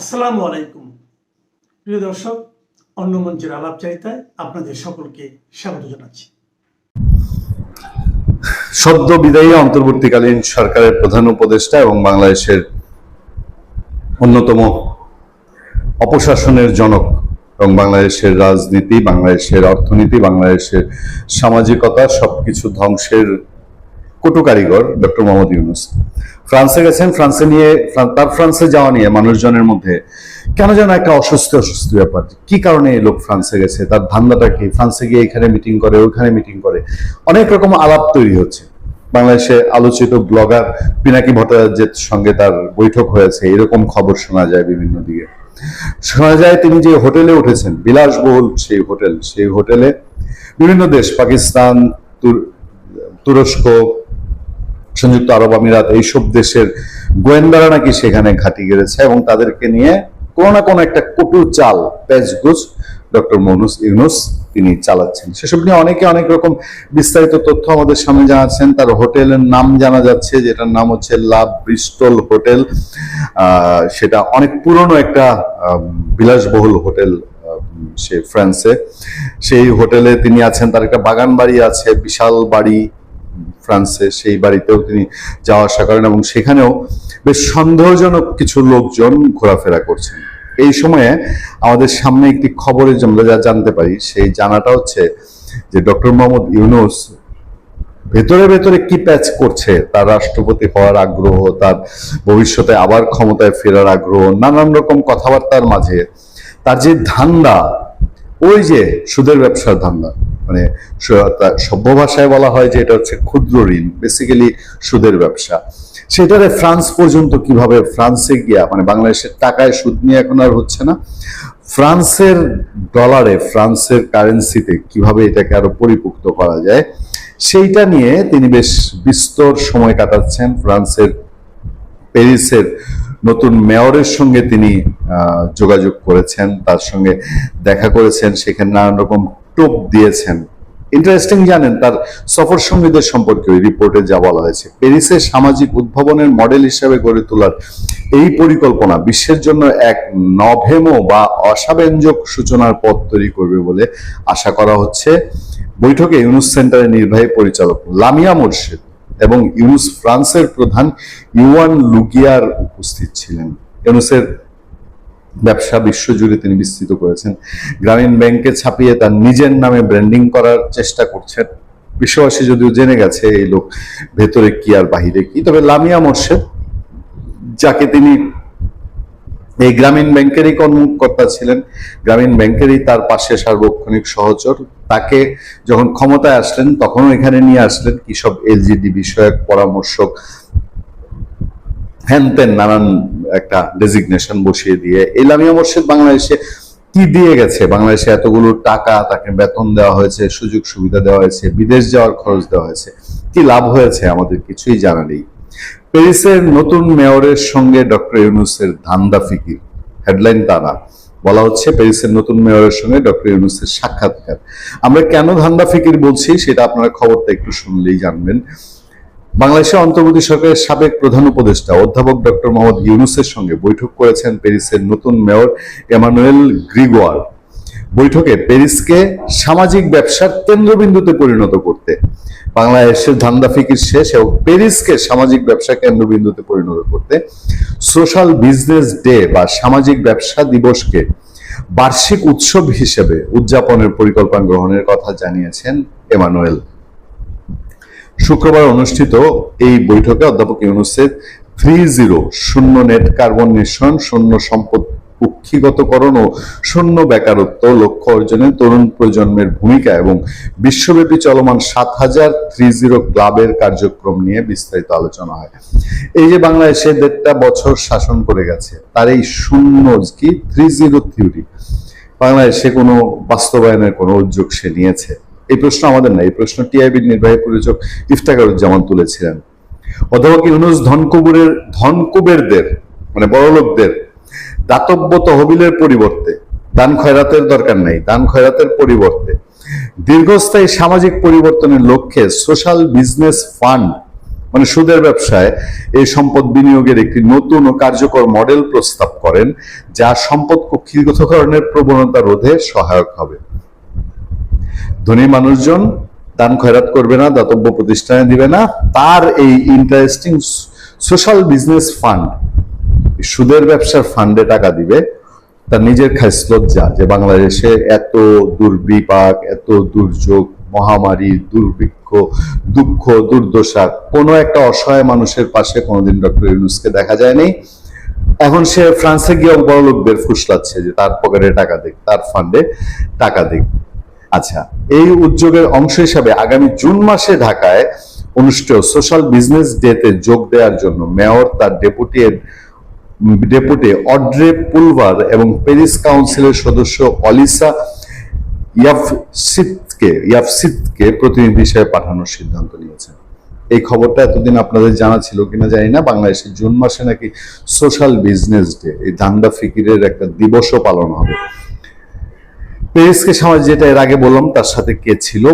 আসসালামু আলাইকুম প্রিয় দর্শক, অন্য মঞ্চের আলাপচারিতায় আপনাদের সকলকে স্বাগত জানাচ্ছি। সদ্য বিদায়ী অন্তর্বর্তীকালীন সরকারের প্রধান উপদেষ্টা এবং বাংলাদেশের অন্যতম অপশাসনের জনক এবং বাংলাদেশের রাজনীতি, বাংলাদেশের অর্থনীতি, বাংলাদেশের সামাজিকতা সবকিছু ধ্বংসের কটু কারিগর ডক্টর মোহাম্মদ ইউনূস ফ্রান্সে গেছেন। ফ্রান্সে যাওয়া নিয়ে মানুষজনের মধ্যে কেন যেন একটা অস্বস্তি ব্যাপার। কি কারণে এই লোক ফ্রান্সে গেছে, তার ধান্দাটা কি, ফ্রান্সে গিয়ে এখানে মিটিং করে ওইখানে মিটিং করে, অনেক রকম আলাপ তৈরি হচ্ছে। বাংলাদেশে আলোচিত ব্লগার পিনাকি ভট্টাচার্যের সঙ্গে তার বৈঠক হয়েছে, এরকম খবর শোনা যায় বিভিন্ন দিকে। শোনা যায় তিনি যে হোটেলে উঠেছেন, বিলাসবহুল সেই হোটেলে বিভিন্ন দেশ, পাকিস্তান, তুরস্ক, সংযুক্ত আরব আমিরাত, এইসব দেশের গোয়েন্দারা নাকি সেখানে ঘাঁটি গেড়েছে এবং তাদেরকে নিয়ে কোনো না কোনো একটা কটু চাল, প্যাচগোছ ডক্টর ইউনূস তিনি চালাচ্ছেন। সেসব নিয়ে অনেকে অনেক রকম বিস্তারিত তথ্য আমাদের সামনে জানাচ্ছেন। তার হোটেলের নাম জানা যাচ্ছে, যেটার নাম হচ্ছে লা ব্রিস্টল হোটেল। সেটা অনেক পুরনো একটা বিলাসবহুল হোটেল সে ফ্রান্সে। সেই হোটেলে তিনি আছেন, তার একটা বাগান বাড়ি আছে, বিশাল বাড়ি ফ্রান্সে। সেই বাড়িতেও তিনি যাওয়া আসা করেন এবং সেখানেও বেশ সন্দেহজনক কিছু লোকজন ঘোরাফেরা করছেন। এই সময়ে আমাদের সামনে একটি খবরে আমরা যা জানতে পারি, সেই জানাটা হচ্ছে যে ডক্টর মোহাম্মদ ইউনূস ভেতরে ভেতরে কি প্যাচ করছে, তার রাষ্ট্রপতি হওয়ার আগ্রহ, তার ভবিষ্যতে আবার ক্ষমতায় ফেরার আগ্রহ, নানান রকম কথাবার্তার মাঝে তার যে ধান্দা, ওই যে সুদের ব্যবসার ধান্দা, মানে সভ্য ভাষায় বলা হয় যে এটা হচ্ছে ক্ষুদ্র ঋণ, বেসিক্যালি সুদের ব্যবসা। সেটারে ফ্রান্স পর্যন্ত কিভাবে, ফ্রান্সে গিয়া মানে বাংলাদেশের টাকায় সুদ নিয়ে এখন আর হচ্ছে না, ফ্রান্সের ডলারে, ফ্রান্সের কারেন্সিতে কিভাবে এটাকে আরো পরিপুক্ত করা যায়, সেইটা নিয়ে তিনি বেশ বিস্তর সময় কাটাচ্ছেন। ফ্রান্সের প্যারিসের নতুন মেয়রের সঙ্গে তিনি যোগাযোগ করেছেন, তার সঙ্গে দেখা করেছেন, সেখানে নানান রকম টোপ দিয়েছেন। ইন্টারেস্টিং জানেন, তার সফর সঙ্গীদের সম্পর্কে ওই রিপোর্টে যা বলা হয়েছে, প্যারিসের সামাজিক উদ্ভাবনের মডেল হিসেবে গড়ে তোলার এই পরিকল্পনা বিশ্বের জন্য এক নভেম বা অসাব্যঞ্জক সূচনার পথ তৈরি করবে বলে আশা করা হচ্ছে। বৈঠকে ইউনূস সেন্টারের নির্বাহী পরিচালক লামিয়া মোরশেদ এবং ইউনূস ফ্রান্সের প্রধান ইউয়ান লুগিয়ার উপস্থিত ছিলেন। ইউনূসের ব্যবসা বিশ্বজুড়ে তিনি বিস্তৃত করেছেন। গ্রামীণ ব্যাংকে ছাপিয়ে তার নিজের নামে ব্র্যান্ডিং করার চেষ্টা করছেন। বিশ্ববাসী যদিও জেনে গেছে এই লোক ভেতরে কি আর বাহিরে কি, তবে লামিয়া মোরশেদ, যাকে তিনি এই গ্রামীণ ব্যাংকেরই কর্মকর্তা ছিলেন, গ্রামীণ ব্যাংকেরই তার পাশে সার্বক্ষণিক সহচর, তাকে যখন ক্ষমতায় আসলেন তখনও এখানে নিয়ে আসলেন কি সব এলজিডি বিষয়ক পরামর্শক, হ্যানতেন নানান একটা ডেজিগনেশন বসিয়ে দিয়ে। এই লামিয়া মোরশেদ বাংলাদেশে কি দিয়ে গেছে, বাংলাদেশে এতগুলো টাকা তাকে বেতন দেওয়া হয়েছে, সুযোগ সুবিধা দেওয়া হয়েছে, বিদেশ যাওয়ার খরচ দেওয়া হয়েছে, কি লাভ হয়েছে আমাদের কিছুই জানা নেই। প্যারিসের নতুন মেয়রের সঙ্গে ডক্টর ইউনূসের ধান্দা ফিকির, হেডলাইন তারা বলা হচ্ছে প্যারিসের নতুন মেয়রের সঙ্গে ডক্টর ইউনূসের সাক্ষাৎকার। আমরা কেন ধান্দা ফিকির বলছি সেটা আপনারা খবরটা একটু শুনলেই জানবেন। বাংলাদেশের অন্তর্বর্তী সরকারের সাবেক প্রধান উপদেষ্টা অধ্যাপক ডক্টর মোহাম্মদ ইউনূসের সঙ্গে বৈঠক করেছেন প্যারিসের নতুন মেয়র এমানুয়েল গ্রিগোয়ার। বৈঠকে প্যারিসকে সামাজিক ব্যবসার কেন্দ্রবিন্দুতে পরিণত করতে, বাংলাদেশের ধান্দা ফিকির শেষ এবং প্যারিসকে সামাজিক ব্যবসা কেন্দ্রবিন্দুতে পরিণত করতে সোশ্যাল বিজনেস ডে বা সামাজিক ব্যবসা দিবসকে বার্ষিক উৎসব হিসেবে উদযাপনের পরিকল্পনা গ্রহণের কথা জানিয়েছেন এমানুয়েল। শুক্রবার অনুষ্ঠিত এই বৈঠকে অধ্যাপক ইউনূসের 3-0 শূন্য নেট কার্বন নিঃসরণ, শূন্য সম্পদ কুক্ষিগতকরণ ও শূন্য বেকারত্ব লক্ষ্য অর্জনে তরুণ প্রজন্মের ভূমিকা এবং বিশ্বব্যাপী চলমান 7030 ক্লাবের কার্যক্রম নিয়ে বিস্তারিত আলোচনা হয়। এই যে বাংলাদেশে 1.5 বছর শাসন করে গেছে, তার এই শূন্য কি 30 থিওরি বাংলাদেশে কোনো বাস্তবায়নের কোনো উদ্যোগ সে নিয়েছে? এই প্রশ্ন আমাদের না, এই প্রশ্ন টিআইবির নির্বাহী পরিচালক ইফতেখারুজ্জামান তুলেছিলেন। অধ্যাপক ইউনূস ধনকুবেরদের মানে বড়লোকদের দাতব্য তহবিলের পরিবর্তে, দান খয়রাতের দরকার নাই, দান খয়রাতের পরিবর্তে দীর্ঘস্থায়ী সামাজিক পরিবর্তনের লক্ষ্যে সোশ্যাল বিজনেস ফান্ড মানে সুদের ব্যবসায় এই সম্পদ বিনিয়োগের একটি নতুন ও কার্যকর মডেল প্রস্তাব করেন, যা সম্পদ কুক্ষিগতকরণের প্রবণতা রোধে সহায়ক হবে। ধনী মানুষজন দান খয়রাত করবে না, দাতব্য প্রতিষ্ঠানে দিবে না, তার এই ইন্টারেস্টিং সোশ্যাল বিজনেস ফান্ড, সুদের ব্যবসার ফান্ডে টাকা দিবে। তার নিজের খাইসলজ্জা যে বাংলাদেশে এত দুর্বিপাক, এত দুর্যোগ, মহামারী, দুর্ভিক্ষ, দুঃখ, দুর্দশা, কোনো একটা অসহায় মানুষের পাশে কোনোদিন ডক্টর ইউনূসকে দেখা যায়নি। এখন সে ফ্রান্সে গিয়ে বড় লোকদের ফুসলাচ্ছে যে তার পকেটে টাকা দিক, তার ফান্ডে টাকা দিক। আচ্ছা, এই উদ্যোগের অংশ হিসাবে আগামী জুন মাসে ঢাকায় অনুষ্ঠেয় সোশ্যাল বিজনেস ডেতে যোগ দেওয়ার জন্য মেয়র তার ডেপুটি অড্রে পুলভার এবং প্যারিস কাউন্সিলের সদস্য অলিসা ইয়াফসিতকে প্রতিনিধি হিসেবে পাঠানোর সিদ্ধান্ত নিয়েছেন। এই খবরটা এতদিন আপনাদের জানা ছিল কিনা জানি না। বাংলাদেশের জুন মাসে নাকি সোশ্যাল বিজনেস ডে, এই দান্দা ফিকিরের একটা দিবসও পালন হবে। প্যারিসকে সামাজিক, যেটা এর আগে বললাম, তার সাথে কে ছিল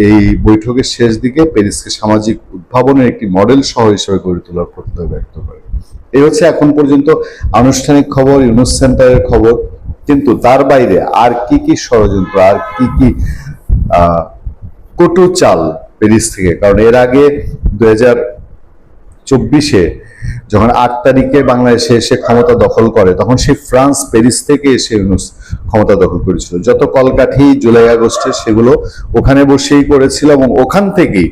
এই বৈঠকের শেষ দিকে প্যারিসকে সামাজিক উদ্ভাবনের একটি মডেল শহর হিসেবে গড়ে তোলার প্রত্যয় ব্যক্ত করে। এই হচ্ছে এখন পর্যন্ত আনুষ্ঠানিক খবর, ইউনুস সেন্টারের খবর। কিন্তু তার বাইরে আর কি কি ষড়যন্ত্র, আর কি কি কটু চাল প্যারিস থেকে, কারণ এর আগে 2024-এ যখন 8 তারিখে বাংলাদেশে এসে ক্ষমতা দখল করে, তখন সে ফ্রান্স, প্যারিস থেকে এসে ইউনূস ক্ষমতা দখল করেছিল। যত কলকাঠি জুলাই আগস্টে সেগুলো ওখানে বসেই করেছিল, এবং ওখান থেকেই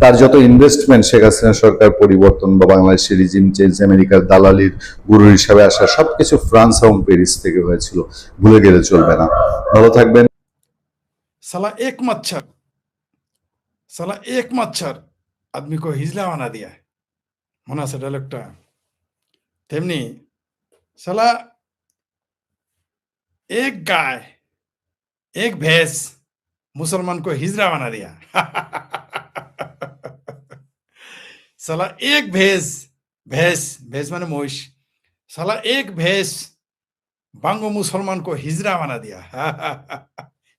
তার যত ইনভেস্টমেন্ট, শেখ হাসিনা সরকার পরিবর্তন বা বাংলাদেশের রিজিম চেঞ্জ, আমেরিকার দালালির গুরু হিসাবে আসা, সবকিছু ফ্রান্স এবং প্যারিস থেকে হয়েছিল। ভুলে গেলে চলবে না। ভালো থাকবেন। साला एक मच्छर आदमी को हिजला बना दिया है, होना से डायलॉगटा तेमनी साला एक गाय एक भैंस मुसलमान को हिजरा बना दिया। साला एक भैंस भैंस माने मोश, साला एक भैंस बांगो मुसलमान को हिजरा बना दिया।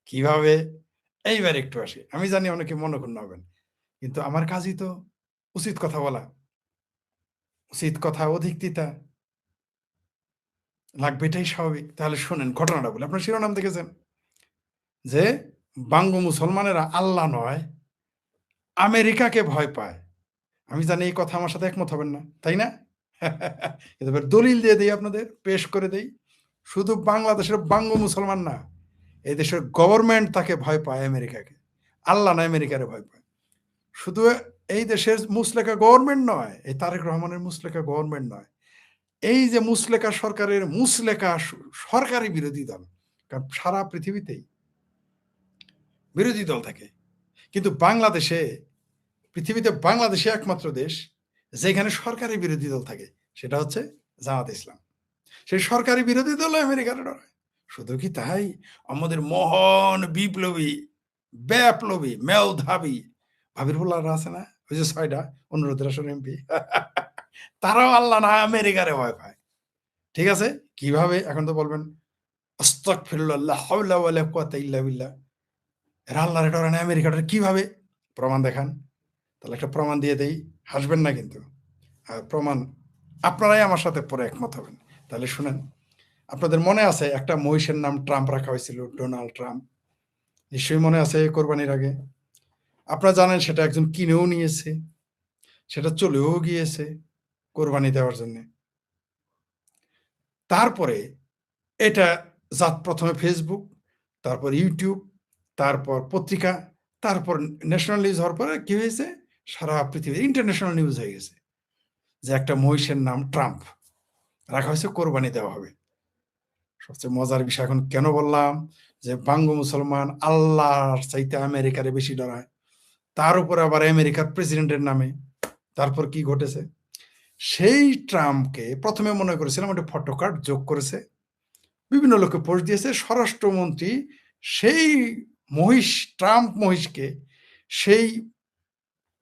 কিভাবে? এইবার একটু আসি। আমি জানি অনেকে মনক্ষুণ্ণ হবেন, কিন্তু আমার কাজই তো উচিত কথা বলা, উচিত কথা অধিকতিতা লাগবে, এটাই স্বাভাবিক। তাহলে শোনেন ঘটনাটা বলে। আপনার শিরোনাম দেখেছেন যে বাঙ্গু মুসলমানেরা আল্লাহ নয় আমেরিকাকে ভয় পায়। আমি জানি এই কথা আমার সাথে একমত হবেন না, তাই না? এবার দলিল দিয়ে দেই, আপনাদের পেশ করে দেই। শুধু বাংলাদেশের বাঙ্গু মুসলমান না, এই দেশের গভর্নমেন্ট তাকে ভয় পায়, আমেরিকাকে। আল্লাহ না আমেরিকারে ভয় পায়। শুধু এই দেশের মুসলেকা গভর্নমেন্ট নয়, এই তারেক রহমানের মুসলেকা গভর্নমেন্ট নয়, এই যে মুসলেকা সরকারের মুসলেকা সরকারি বিরোধী দল, কারণ সারা পৃথিবীতেই বিরোধী দল থাকে, কিন্তু বাংলাদেশে, পৃথিবীতে বাংলাদেশে একমাত্র দেশ যেখানে সরকারি বিরোধী দল থাকে, সেটা হচ্ছে জামাত ইসলাম। সেই সরকারি বিরোধী দল আমেরিকার ডরে। শুধু কি তাই, আমাদের মহান বিপ্লবী, ব্যাপলবী, মেধাবী ভাবির বলারা আছে না, ওই যে 6টা অনুরোধের আসন এমপি, তারাও আল্লাহ না আমেরিকারে ভয় পায়। ঠিক আছে? কিভাবে? এখন তো বলবেন আস্তাগফিরুল্লাহ, লা হাওলা ওয়ালা কুওয়াতা ইল্লা বিল্লাহ। এরা আল্লাহর ডরে না আমেরিকার, কিভাবে? প্রমাণ দেখান। তাহলে একটা প্রমাণ দিয়ে দেই, হাসবেন না কিন্তু। আর প্রমাণ আপনারাই আমার সাথে পরে একমত হবেন। তাহলে শুনেন, আপনাদের মনে আছে একটা মহিষের নাম ট্রাম্প রাখা হয়েছিল, ডোনাল্ড ট্রাম্প, নিশ্চয়ই মনে আছে। কোরবানির আগে আপনারা জানেন সেটা একজন কিনেও নিয়েছে, সেটা চলেও গিয়েছে কোরবানি দেওয়ার জন্য। তারপরে এটা প্রথমে ফেসবুক, তারপর ইউটিউব, তারপর পত্রিকা, তারপর ন্যাশনাল নিউজ হওয়ার পরে কি হয়েছে, সারা পৃথিবী ইন্টারন্যাশনাল নিউজ হয়ে গেছে যে একটা মহিষের নাম ট্রাম্প রাখা হয়েছে, কোরবানি দেওয়া হবে। সবচেয়ে মজার বিষয় এখন কেন বললাম যে বাঙ্গু মুসলমান আল্লাহর চাইতে আমেরিকারে বেশি ডরায়, তার উপরে আবার আমেরিকার প্রেসিডেন্টের নামে। তারপর কি ঘটেছে, সেই ট্রাম্পকে প্রথমে মনে করেছিলাম একটা ফটো কার্ড যোগ করেছে, বিভিন্ন লোকে পোস্ট দিয়েছে। স্বরাষ্ট্রমন্ত্রী সেই মহিষ, ট্রাম্প মহিষকে, সেই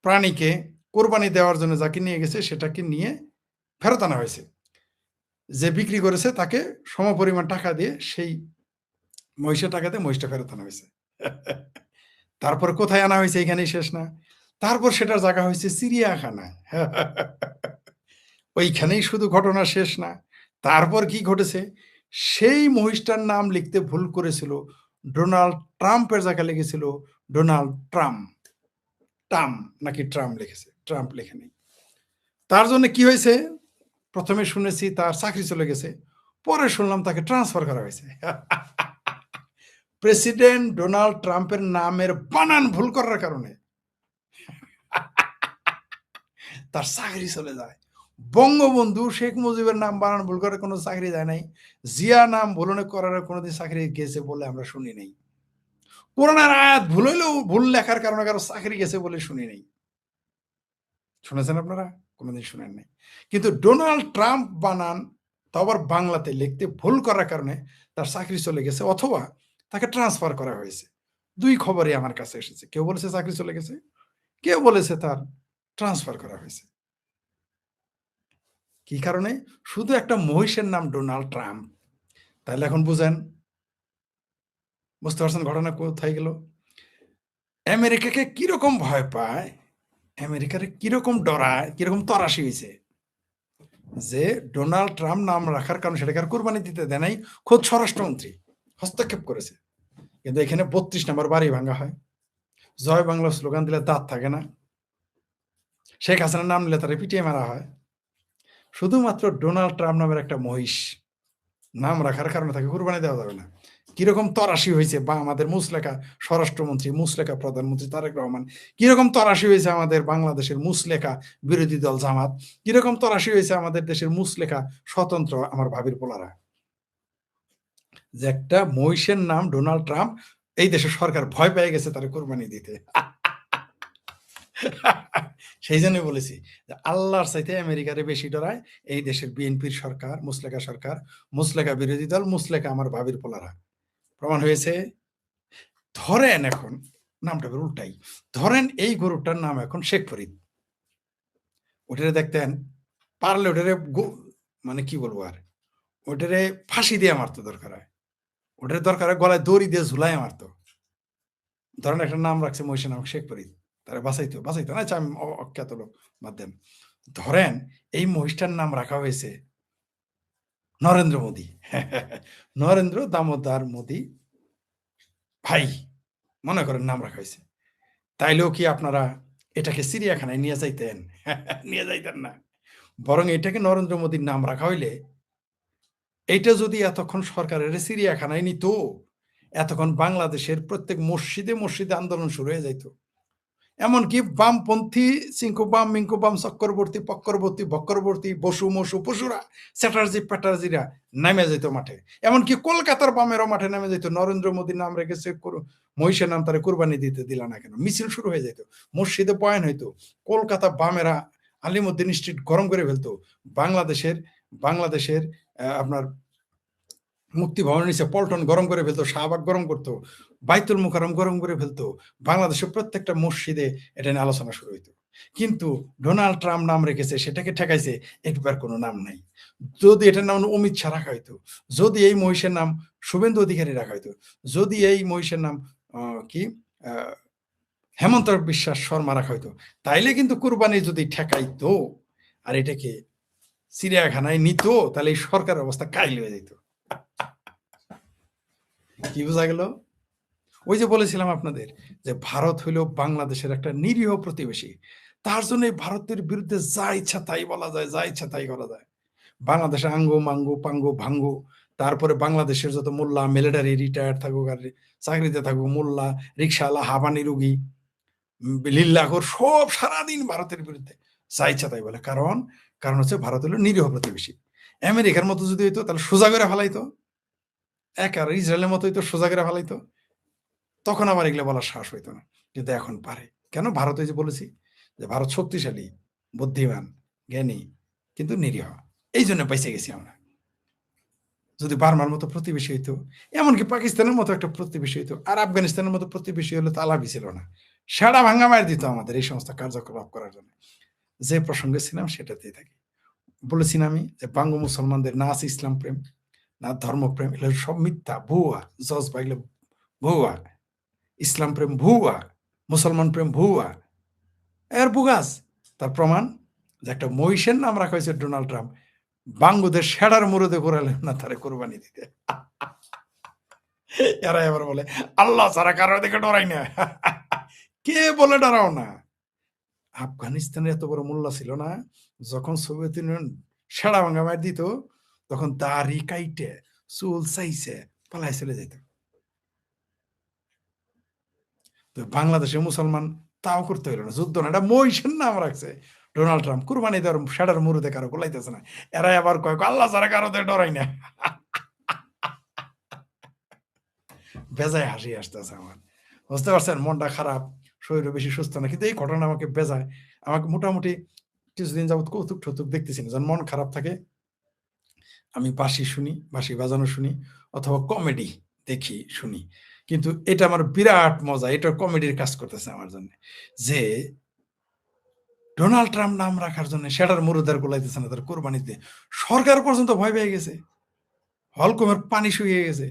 প্রাণীকে কোরবানি দেওয়ার জন্য যাকে নিয়ে গেছে সেটাকে নিয়ে ফেরত আনা হয়েছে। যে বিক্রি করেছে তাকে সমপরিমাণ টাকা দিয়ে সেই মহিষের টাকা দিয়ে মহিষটা ফেরত আনা হয়েছে। তারপরে কোথায় আনা হয়েছে, এখানেই শেষ না। তারপর সেটার জায়গা হয়েছে চিড়িয়াখানায়। ওইখানেই শুধু ঘটনা শেষ না। তারপর কি ঘটেছে? সেই মহিষটার নাম লিখতে ভুল করেছিল। ডোনাল্ড ট্রাম্পের জায়গায় লিখেছিল ডোনাল্ড ট্রাম্প। ট্রাম্প নাকি ট্রাম্প লিখেছে, ট্রাম্প লেখেনি। তার জন্য কি হয়েছে? প্রথমে শুনেছি তার চাকরি চলে গেছে, পরে শুনলাম তাকে ট্রান্সফার করা হয়েছে। প্রেসিডেন্ট ডোনাল্ড ট্রাম্পের নামের বানান ভুল করার কারণে তার চাকরি চলে যায়। বঙ্গবন্ধু শেখ মুজিবের নাম বানান ভুল করে কোনো চাকরি যায় নাই। জিয়া নাম ভুল করার কোনোদিন চাকরি গেছে বলে আমরা শুনি নাই। কোরআনের আয়াত ভুল হইলেও ভুল লেখার কারণে কারো চাকরি গেছে বলে শুনি নাই। শুনেছেন আপনারা? কোনোদিন শুনেন নাই। কিন্তু ডোনাল্ড ট্রাম্প বানান তো আবার বাংলাতে লিখতে ভুল করার কারণে তার চাকরি চলে গেছে, অথবা তাকে ট্রান্সফার করা হয়েছে। দুই খবরই আমার কাছে এসেছে। কেউ বলেছে চাকরি চলে গেছে, কেউ বলেছে তার ট্রান্সফার করা হয়েছে। কি কারণে? শুধু একটা মহিষের নাম ডোনাল্ড ট্রাম্প। তাহলে এখন বুঝেন, বুঝতে পারছেন ঘটনা কোথায় গেল? আমেরিকাকে কিরকম ভয় পায়, আমেরিকার কিরকম ডরায়, কিরকম তরাসি হয়েছে যে ডোনাল্ড ট্রাম্প নাম রাখার কারণে সেটাকে আর কোরবানি দিতে দেয় নাই। খোদ স্বরাষ্ট্রমন্ত্রী হস্তক্ষেপ করেছে। কিন্তু এখানে 32 নম্বর বাড়ি ভাঙা হয়, জয় বাংলা স্লোগান দিলে দাঁত থাকে না, শেখ হাসিনার নাম নিলে তারা পিটিয়ে মারা হয়। শুধুমাত্র ডোনাল্ড ট্রাম্প নামের একটা মহিষ নাম রাখার কারণে তাকে কোরবানি দেওয়া যাবে না। কিরকম তরাসি হয়েছে বা আমাদের মুসলেখা স্বরাষ্ট্রমন্ত্রী, মুসলেখা প্রধানমন্ত্রী তারেক রহমান, কিরকম তরাসি হয়েছে আমাদের বাংলাদেশের মুসলেখা বিরোধী দল জামাত, কিরকম তরাসি হয়েছে আমাদের দেশের মুসলেখা স্বতন্ত্র আমার ভাবির পোলারা, যে একটা মহিষের নাম ডোনাল্ড ট্রাম্প, এই দেশের সরকার ভয় পেয়ে গেছে তারা কোরবানি দিতে। সেই জন্য বলেছি যে আল্লাহর চাইতে আমেরিকারে বেশি ডরায় এই দেশের বিএনপির সরকার, সরকার, মুসলেখা বিরোধী দল, মুসলেখা আমার ভাবির পোলারা। প্রমাণ হয়েছে। ধরেন এখন নামটা উল্টাই, ধরেন এই গরুটার নাম এখন শেখ ফরিদ। ওটারে দেখতেন পারলে ওটারে মানে কি বলবো আর, ওটারে ফাঁসি দিয়ে মারতো দরকার হয়, ওটারে দরকার হয় গলায় দড়ি দিয়ে ঝুলাই মারতো। ধরেন একটা নাম রাখছে মহিষের নাম শেখ ফরিদ, তারা বাঁচাইতো না, আমি অখ্যাত লোক বাদ দেন। ধরেন এই মহিষটার নাম রাখা হয়েছে নরেন্দ্র মোদী। নরেন্দ্র দামোদর মোদী ভাই মনে করেন নাম রাখা হয়েছে। তাইলেও কি আপনারা এটাকে চিড়িয়াখানায় নিয়ে যাইতেন? নিয়ে যাইতেন না। বরং এটাকে নরেন্দ্র মোদীর নাম রাখা হইলে এইটা যদি এতক্ষণ সরকারের চিড়িয়াখানায় নিত, এতক্ষণ বাংলাদেশের প্রত্যেক মসজিদে মসজিদে আন্দোলন শুরু হয়ে যাইত। এমনকি বামপন্থী চিঙ্কু বাম মিঙ্কু বাম চক্করবর্তী পক্করবর্তী বক্করবর্তী বসু মসু পশুরা চ্যাটার্জি প্যাটার্জিরা নেমে যেত মাঠে। এমনকি কলকাতার বামেরও মাঠে নেমে যেত, নরেন্দ্র মোদীর নাম রেখেছে, মহিষের নাম তারা কোরবানি দিতে দিল না কেন? মিছিল শুরু হয়ে যেত, মসজিদে বয়ান হইতো, কলকাতা বামেরা আলিমুদ্দিন স্ট্রিট গরম করে ফেলতো, বাংলাদেশের আপনার মুক্তি ভবন নিচে পল্টন গরম করে ফেলতো, শাহবাগ গরম করতো, বাইতুল মুকাররম গরম করে ফেলতো, বাংলাদেশের প্রত্যেকটা মসজিদে এটা নিয়ে আলোচনা শুরু হইতো। কিন্তু ডোনাল্ড ট্রাম্প নাম রেখেছে, সেটাকে ঠেকাইছে, একবার কোনো নাম নাই। যদি এটার নাম অমিত শাহ রাখা হইতো, যদি এই মহিষের নাম শুভেন্দু অধিকারী রাখা হইতো, যদি এই মহিষের নাম হেমন্ত বিশ্বাস শর্মা রাখা হইতো, তাইলে কিন্তু কুরবানি যদি ঠেকাইতো আর এটাকে চিড়িয়াখানায় নিত, তাহলে এই সরকারের অবস্থা কাইল হয়ে যেত। কি বোঝা গেল? ওই যে বলেছিলাম আপনাদের যে ভারত হইল বাংলাদেশের একটা নিরীহ প্রতিবেশী, তার জন্য ভারতের বিরুদ্ধে যা ইচ্ছা তাই বলা যায়, যা ইচ্ছা তাই করা যায়। বাংলাদেশে আঙ্গু মাঙ্গু পাঙ্গু ভাঙ্গু, তারপরে বাংলাদেশের যত মোল্লা মিলিটারি রিটায়ার্ড থাকুক আর চাকরিতে থাকুক, মোল্লা রিক্সাওয়ালা হাবানি রুগী লিল্লাখোর সব সারাদিন ভারতের বিরুদ্ধে যা ইচ্ছা তাই বলে। কারণ হচ্ছে ভারত হলো নিরীহ প্রতিবেশী। আমেরিকার মতো যদি হইতো তাহলে সোজা করে ফেলাইতো, এক আর ইসরায়েলের মতো হইতো সোজা করে ফেলাইতো, তখন আবার এগুলো বলার সাহস হইতো না। কিন্তু এখন পারে কেন? ভারত যে বলেছি যে ভারত শক্তিশালী, বুদ্ধিমান, জ্ঞানী, কিন্তু নিরীহ, এই জন্য পাইছে গেছি আমরা। যদি বার্মার মতো প্রতিবেশী হইতো, এমনকি পাকিস্তানের মতো একটা প্রতিবেশী হইতো, আর আফগানিস্তানের মতো প্রতিবেশী হলে তো আলাপই ছিল না, সারা ভাঙ্গা মার দিত আমাদের এই সমস্ত কার্যকলাপ করার জন্য। যে প্রসঙ্গে ছিলাম সেটাতেই থাকি। বলেছি না আমি যে বাঙ্গ মুসলমানদের না আছে ইসলাম প্রেম, না ধর্মপ্রেম, এগুলো সব মিথ্যা, ভুয়া, জজবা, এগুলো ভুয়া। ইসলাম প্রেম ভুয়া, মুসলমান প্রেম ভুয়া। এর বুগাস তার প্রমাণ যে একটা মহিষের নাম রাখা হয়েছে ডোনাল্ড ট্রাম্প, বাঙ্গুদের সেডার মুরুদে ঘুরালেন না তারে কোরবানি দিতে। এরা এবার বলে আল্লাহ ছাড়া কারো দিকে ডরাই না। কে বলে ডরাও না? আফগানিস্তানের এত বড় মোল্লা ছিল না, যখন সোভিয়েত ইউনিয়ন সেরা ভাঙ্গা মার দিত তখন দাড়ি কাইটে চুল চাইছে পালাই চলে যেত। তো বাংলাদেশে মুসলমান তাও করতে হইল না, যুদ্ধ না, এটা মহিষের নাম রাখছে ডোনাল্ড ট্রাম্প, কুরবানি দেওয়ার সেটার মুরুদে কারো গোলাইতেছে না। এরা আবার কয় আল্লাহ ছাড়া কারোতে ডরাই না। বেজায় হাসি আসতেছে আমার, বুঝতে পারছেন? মনটা খারাপ, শরীর বেশি সুস্থ না, কিন্তু এই ঘটনা আমাকে বেজায়, আমাকে মোটামুটি কিছুদিন যাবত কৌতুক টৌতুক দেখতেছি না। যখন মন খারাপ থাকে আমি বাঁশি শুনি, বাঁশি বাজানো শুনি, অথবা কমেডি দেখি শুনি। কিন্তু এটা আমার বিরাট মজা, এটা কমেডির কাজ করতেছে আমার জন্য, যে ডোনাল্ড ট্রাম্প নাম রাখার জন্য সেটার মুরুদার গোলাইতেছে না তার কোরবানিতে, সরকার পর্যন্ত ভয় পেয়ে গেছে, হলকমের পানি শুকিয়ে গেছে।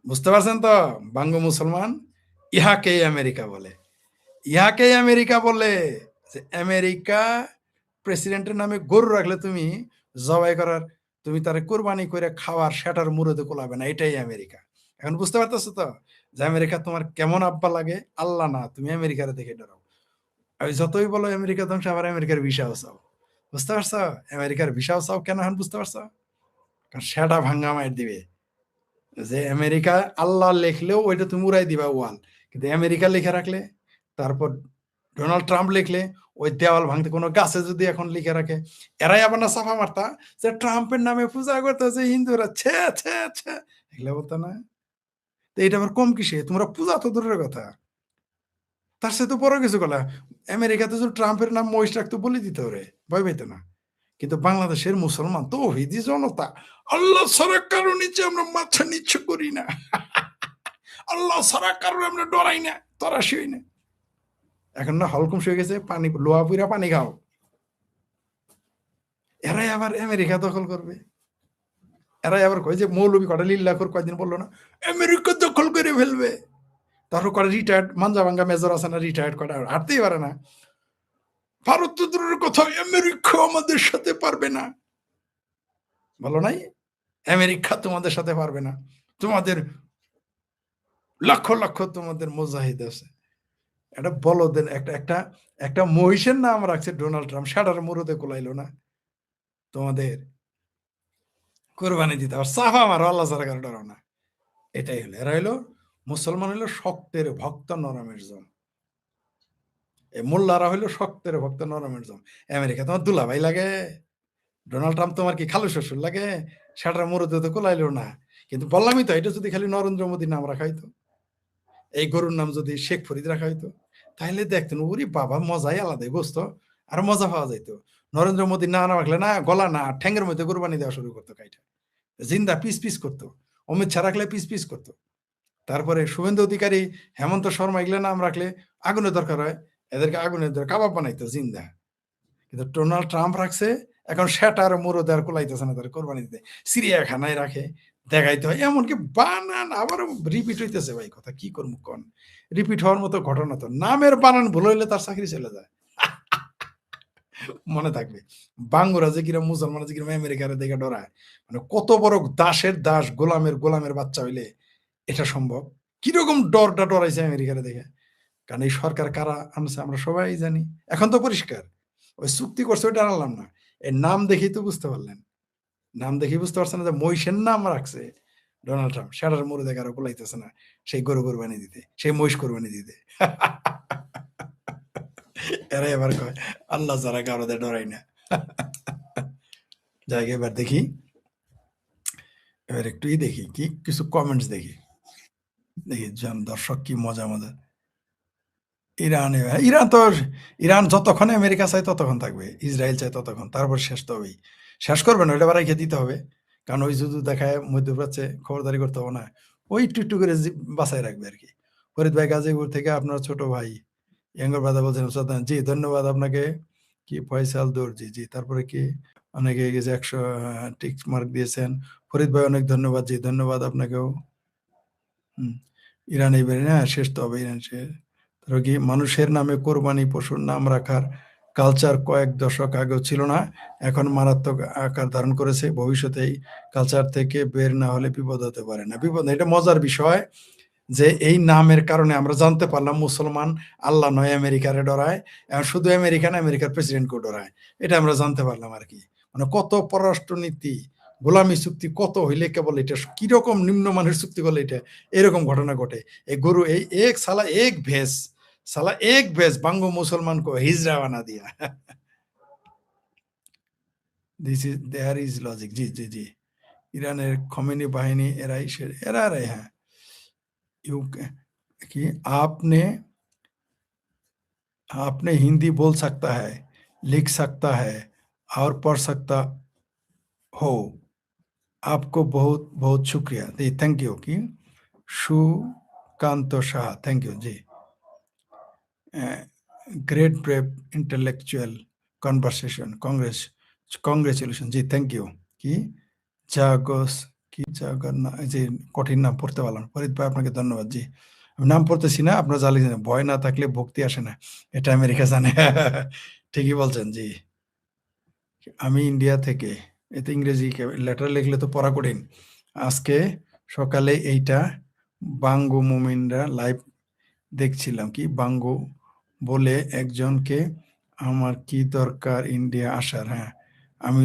বুঝতে পারছেন তো বাঙ্গ মুসলমান? ইহাকেই আমেরিকা বলে, ইহাকেই আমেরিকা বলে। যে আমেরিকা প্রেসিডেন্টের নামে গরু রাখলে তুমি জবাই করার, তুমি তার কোরবানি করে খাওয়ার সেটার মুরুদে কোলাবে না, এটাই আমেরিকা। এখন বুঝতে পারতেছো তো যে আমেরিকা তোমার কেমন আব্বা লাগে? আল্লাহ না, তুমি আমেরিকার দেখে ডরাও। আমি যতই বলো আমেরিকা ধ্বংস, আবার আমেরিকার ভিসাও চাও। বুঝতে পারছো? আমেরিকার ভিসাও চাও কেন এখন বুঝতে পারছো? কারণ সেটা ভাঙ্গা মায়ের দিবে। যে আমেরিকা আল্লাহ লিখলেও ওইটা তুমি উড়াই দিবা ওয়াল, কিন্তু আমেরিকা লিখে রাখলে, তারপর ডোনাল্ড ট্রাম্প লিখলে ওই দেওয়াল ভাঙতে, কোনো গাছে যদি এখন লিখে রাখে, এরাই আবার না সাফা মারতা যে ট্রাম্পের নামে পূজা করতেছে হিন্দুরা, ছে ছে ছে, এগুলো বলতো না? তো এটা আবার কম কিসে? তোমরা পূজা তো দূরের কথা, তার সাথে তো বড় কিছু কলা। আমেরিকাতে যদি ট্রাম্পের নাম মহিষ রাখতো বলে দিতে ওরে, ভয় পেত না। কিন্তু বাংলাদেশের মুসলমান তো হিদি জনতা, আল্লাহ ছাড়া কারো নিচে আমরা মাথা নিচু করি না, আল্লাহ ছাড়া কারো আমরা ডরাই না, তরাসি হই না। এখন না হলকম শুয়ে গেছে, পানি লোহা পুরা পানি খাও। এরাই আবার আমেরিকা দখল করবে। এরাই আবার কয় যে মৌলবী কটা লিল্লাখর কয়দিন বললো না আমেরিকা দখল করে ফেলবে, তারপর কটা রিটায়ার্ড মাঞ্জা ভাঙ্গা মেজর আছে না, রিটায়ার্ড কটা হাঁটতেই পারে না, ভারত তো দূরের কথা আমেরিকা আমাদের সাথে পারবে না। বলো নাই আমেরিকা তোমাদের সাথে পারবে না, তোমাদের লক্ষ লক্ষ তোমাদের মুজাহিদ আছে। এটা বলদের একটা একটা একটা মহিষের নাম রাখছে ডোনাল্ড ট্রাম্প, সেটার মুরুদে কোলাইলো না তোমাদের কোরবানি দিতে, আবার সাফা মারো আল্লাহ ছাড়া কারো ডরো না। এটাই হলো, এরা হইলো মুসলমান, হইলো শক্তের ভক্ত নরমের জম, এই মোল্লারা হইলো শক্তের ভক্ত নরমের জম। আমেরিকা তোমার দুলাভাই লাগে? ডোনাল্ড ট্রাম্প তোমার কি খালু শ্বশুর লাগে? সেটার মুরুদে তো কোলাইলো না। কিন্তু বললামই তো, এটা যদি খালি নরেন্দ্র মোদীর নাম রাখা হইতো, এই গরুর নাম যদি শেখ ফরিদ রাখা হইতো, তাহলে দেখতেন ওরে বাবা মজাই আলাদাই বসতো, আর মজা পাওয়া যাইতো। নরেন্দ্র মোদী না রাখলে না, গলা না ঠ্যাঙ্গের মধ্যে কোরবানি দেওয়া শুরু করতো, কাইটা জিন্দা পিস পিস করতো। অমিত শাহ রাখলে পিস পিস করতো। তারপরে শুভেন্দু অধিকারী, হেমন্ত শর্মা এগুলো নাম রাখলে আগুনের দরকার হয়, এদেরকে আগুনের দরকার কাবাব বানাইতো জিন্দা। কিন্তু ডোনাল্ড ট্রাম্প রাখছে, এখন সেটার মুরুদে আর কোলাইতেছে না তার কোরবানি দিতে, চিড়িয়াখানায় রাখে, দেখাইতে হয়, এমনকি বানান আবার রিপিট হইতেছে। ভাই কথা কি করবো কন, রিপিট হওয়ার মতো ঘটনা তো, নামের বানান ভুল হইলে তার চাকরি চলে যায়। মনে থাকবে বাঙ্গুরা যে কিরম, মুসলমান যে কিরম আমেরিকার দেখে ডরায়, মানে কত বড় দাসের দাস, গোলামের গোলামের বাচ্চা হইলে এটা সম্ভব। কিরকম ডরটা ডরাইছে আমেরিকার দেখে। কারণ এই সরকার কারা আনছে আমরা সবাই জানি, এখন তো পরিষ্কার। ওই চুক্তি করছে ওইটা আনলাম না, এর নাম দেখেই তো বুঝতে পারলেন, নাম দেখেই বুঝতে পারছেন না যে মহিষের নাম রাখছে ডোনাল্ড ট্রাম্প, সেটার মুরুদে কারো কোলাইতেছে না সেই গরু কোরবানি দিতে, সেই মহিষ কোরবানি দিতে। এরা এবার কয় আল্লাহ যারা কারোদের ডরাই না। যাই এবার দেখি, এবার একটু দেখি কি কিছু কমেন্টস দেখি, দেখি দর্শক কি মজা মজা। ইরানে, ইরান তো, ইরান যতক্ষণ আমেরিকা চায় ততক্ষণ থাকবে, ইসরায়েল চায় ততক্ষণ, তারপর শেষ তো হবেই। শেষ করবে না, ওইটা বাড়াই খেয়ে দিতে হবে। কারণ ওই যদি দেখায় মধ্যপ্রাচ্যে খবরদারি করতে হবে না, ওই একটু একটু করে বাঁচাই রাখবে আর কি। ফরিদ ভাই গাজীপুর থেকে আপনার ছোট ভাই ইয়াঙ্গর বাদা বলছেন, জি ধন্যবাদ আপনাকে। কি ফয়সাল দর্জি, জি তারপরে কি অনেকে গেছে 100 টিক মার্ক দিয়েছেন। ফরিদ ভাই অনেক ধন্যবাদ, জি ধন্যবাদ আপনাকেও। ইরান এইবারে না শেষ তো হবে, ইরান শেষ। রোগী মানুষের নামে কোরবানি পশুর নাম রাখার কালচার কয়েক দশক আগেও ছিল না, এখন মারাত্মক আকার ধারণ করেছে। ভবিষ্যতে এই কালচার থেকে বের না হলে বিপদ হতে পারে না। বিপদ না, এটা মজার বিষয় যে এই নামের কারণে আমরা জানতে পারলাম মুসলমান আল্লাহ নয় আমেরিকারে ডরায়, এখন শুধু আমেরিকা না, আমেরিকার প্রেসিডেন্টকেও ডরায়। এটা আমরা জানতে পারলাম আর কি। মানে কত পররাষ্ট্রনীতি, গোলামী চুক্তি কত হইলে কেবল এটা কিরকম নিম্নমানের চুক্তি করলে এটা এরকম ঘটনা ঘটে। এই গরু এই এক সালা এক ভেস, সালা এক ভেস বাঙ্গ মুসলমান কো হিজরা বানা দিয়া। This is there is logic. জি জি জি, ইরানের খমেনি বাহিনী এরাই হ্যাঁ। यू कि आपने आपने हिंदी बोल सकता है, लिख सकता है और पढ़ सकता हो। आपको बहुत बहुत शुक्रिया जी, थैंक यू। कि सुकांत शाह, थैंक यू जी। Great brave intellectual conversation, congratulation जी, थैंक यू। कि জাগস কি জাগন্না যে কঠিন নাম পড়তে পারলাম, ফরিদ ভাই আপনাকে ধন্যবাদ জি। আমি নাম পড়তেছি না, আপনার জালি জানেন, ভয় না থাকলে ভক্তি আসে না, এটা আমেরিকা জানে। ঠিকই বলছেন জি। আমি ইন্ডিয়া থেকে, এতে ইংরেজি লেটার লিখলে তো পড়া কঠিন। আজকে সকালে এইটা বাঙ্গু মুমিনরা লাইভ দেখছিলাম, কি বাঙ্গু বলে একজনকে, আমার কি দরকার ইন্ডিয়া আসার। হ্যাঁ, আমি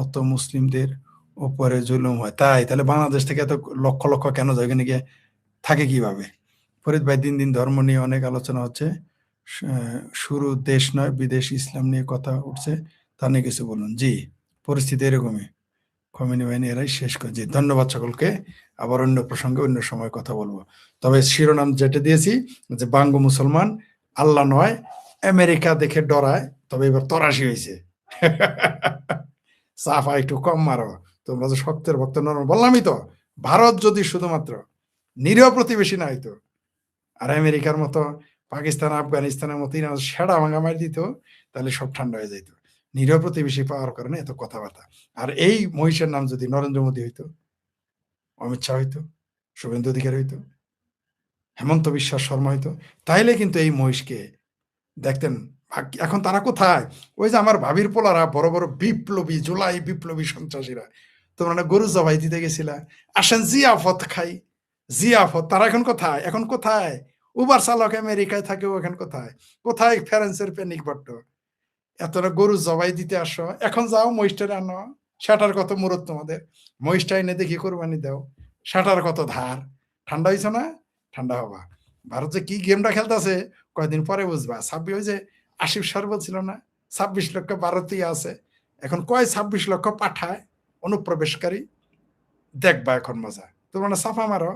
অত মুসলিমদের ওপরে জুলুম হয় তাই, তাহলে বাংলাদেশ থেকে এত লক্ষ লক্ষ কেন যায়, ওখানে গিয়ে থাকে কিভাবে? ফরিদ ভাই, দিন দিন ধর্ম নিয়ে অনেক আলোচনা হচ্ছে, শুরু দেশ নয় বিদেশ ইসলাম নিয়ে কথা উঠছে, তা নিয়ে কিছু বলুন। জি, পরিস্থিতি এরকমই, খমেনি বাহিনী এরাই শেষ করে। জি, ধন্যবাদ সকলকে। আবার অন্য প্রসঙ্গে অন্য সময় কথা বলবো। তবে শিরোনাম যেটা দিয়েছি যে বাঙ্গ মুসলমান আল্লাহ নয় আমেরিকা দেখে ডরায়, তবে এবার তরাশি হয়েছে। সাফা একটু কম মারো, তোমরা যে শক্তের ভক্ত নরম। বললামই তো, ভারত যদি শুধুমাত্র নিরীহ প্রতিবেশী না হইতো, আর আমেরিকার মতো পাকিস্তান আফগানিস্তানের মতো সেরা ভাঙা মারি দিত, তাহলে সব ঠান্ডা হয়ে যেত। নিরীহ প্রতিবেশী পাওয়ার কারণে এত কথাবার্তা। আর এই মহিষের নাম যদি নরেন্দ্র মোদী হইতো, অমিত শাহ হইতো, শুভেন্দু অধিকারী হইতো, হেমন্ত বিশ্বাস শর্মা হইতো, তাইলে কিন্তু এই মহিষকে দেখতেন। এখন তারা কোথায়? ওই যে আমার ভাবির পোলারা বড় বড় বিপ্লবী, জুলাই বিপ্লবী সন্ত্রাসীরা, তোমরা না গরু জবাই দিতে গেছিলা, আসেন জিয়াফত খাই, জিয়াফত। তারা এখন কোথায়? এখন কোথায়? উবার চালক আমেরিকায় থাকে, এখন কোথায়? কোথায় ফেরেন্সের পেনিক বট্ট? এতটা গরু জবাই দিতে আসো, এখন যাও মহিষটারে আনো। সেটার কত মুরত তোমাদের, মহিষটা এনে দেখি কোরবানি দাও। সেটার কত ধার। ঠান্ডা হয়েছ না? ঠান্ডা হবা। ভারত যে কি গেমটা খেলতেছে কয়েকদিন পরে বুঝবা। 26 ওই যে আশিফ স্যার বলছিল না 26 লক্ষ ভারতীয় আছে, এখন কয় 26 লক্ষ পাঠায় অনুপ্রবেশকারী, দেখবা এখন মজা। তোমরা না সাফা মারো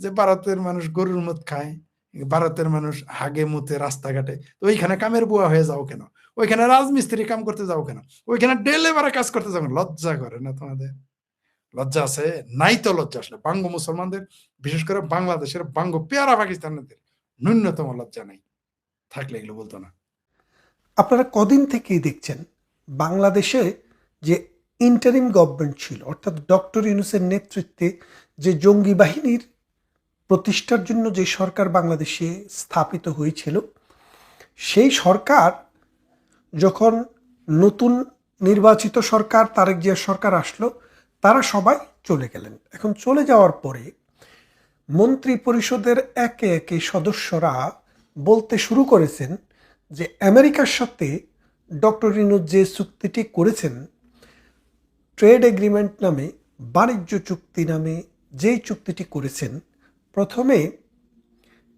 যে ভারতের মানুষ গরুর মুত খায়, ভারতের মানুষ হাগে মুতে রাস্তাঘাটে, তো ওইখানে কামের বুয়া হয়ে যাও কেন? ওইখানে রাজমিস্ত্রি কাম করতে যাও কেন? ওইখানে ডেলিভারি কাজ করতে যাও কেন? লজ্জা করে না তোমাদের? লজ্জা আছে? নাই তো লজ্জা। আসলে বাঙ্গ মুসলমানদের, বিশেষ করে বাংলাদেশের বাঙ্গ পেয়ারা পাকিস্তানিদের ন্যূনতম লজ্জা নাই, থাকলে এগুলো বলতো না। আপনারা কদিন থেকেই দেখছেন বাংলাদেশে যে ইন্টারিম গভর্নমেন্ট ছিল, অর্থাৎ ডক্টর ইউনূসের নেতৃত্বে যে জঙ্গি বাহিনীর প্রতিষ্ঠার জন্য যে সরকার বাংলাদেশে স্থাপিত হয়েছিল, সেই সরকার যখন নতুন নির্বাচিত সরকার তারেক জিয়া সরকার আসলো, তারা সবাই চলে গেলেন। এখন চলে যাওয়ার পরে মন্ত্রী পরিষদের একে একে সদস্যরা বলতে শুরু করেছেন যে আমেরিকার সাথে ডক্টর ইউনূস যে চুক্তিটি করেছেন, ট্রেড এগ্রিমেন্ট নামে, বাণিজ্য চুক্তি নামে যেই চুক্তিটি করেছেন, প্রথমে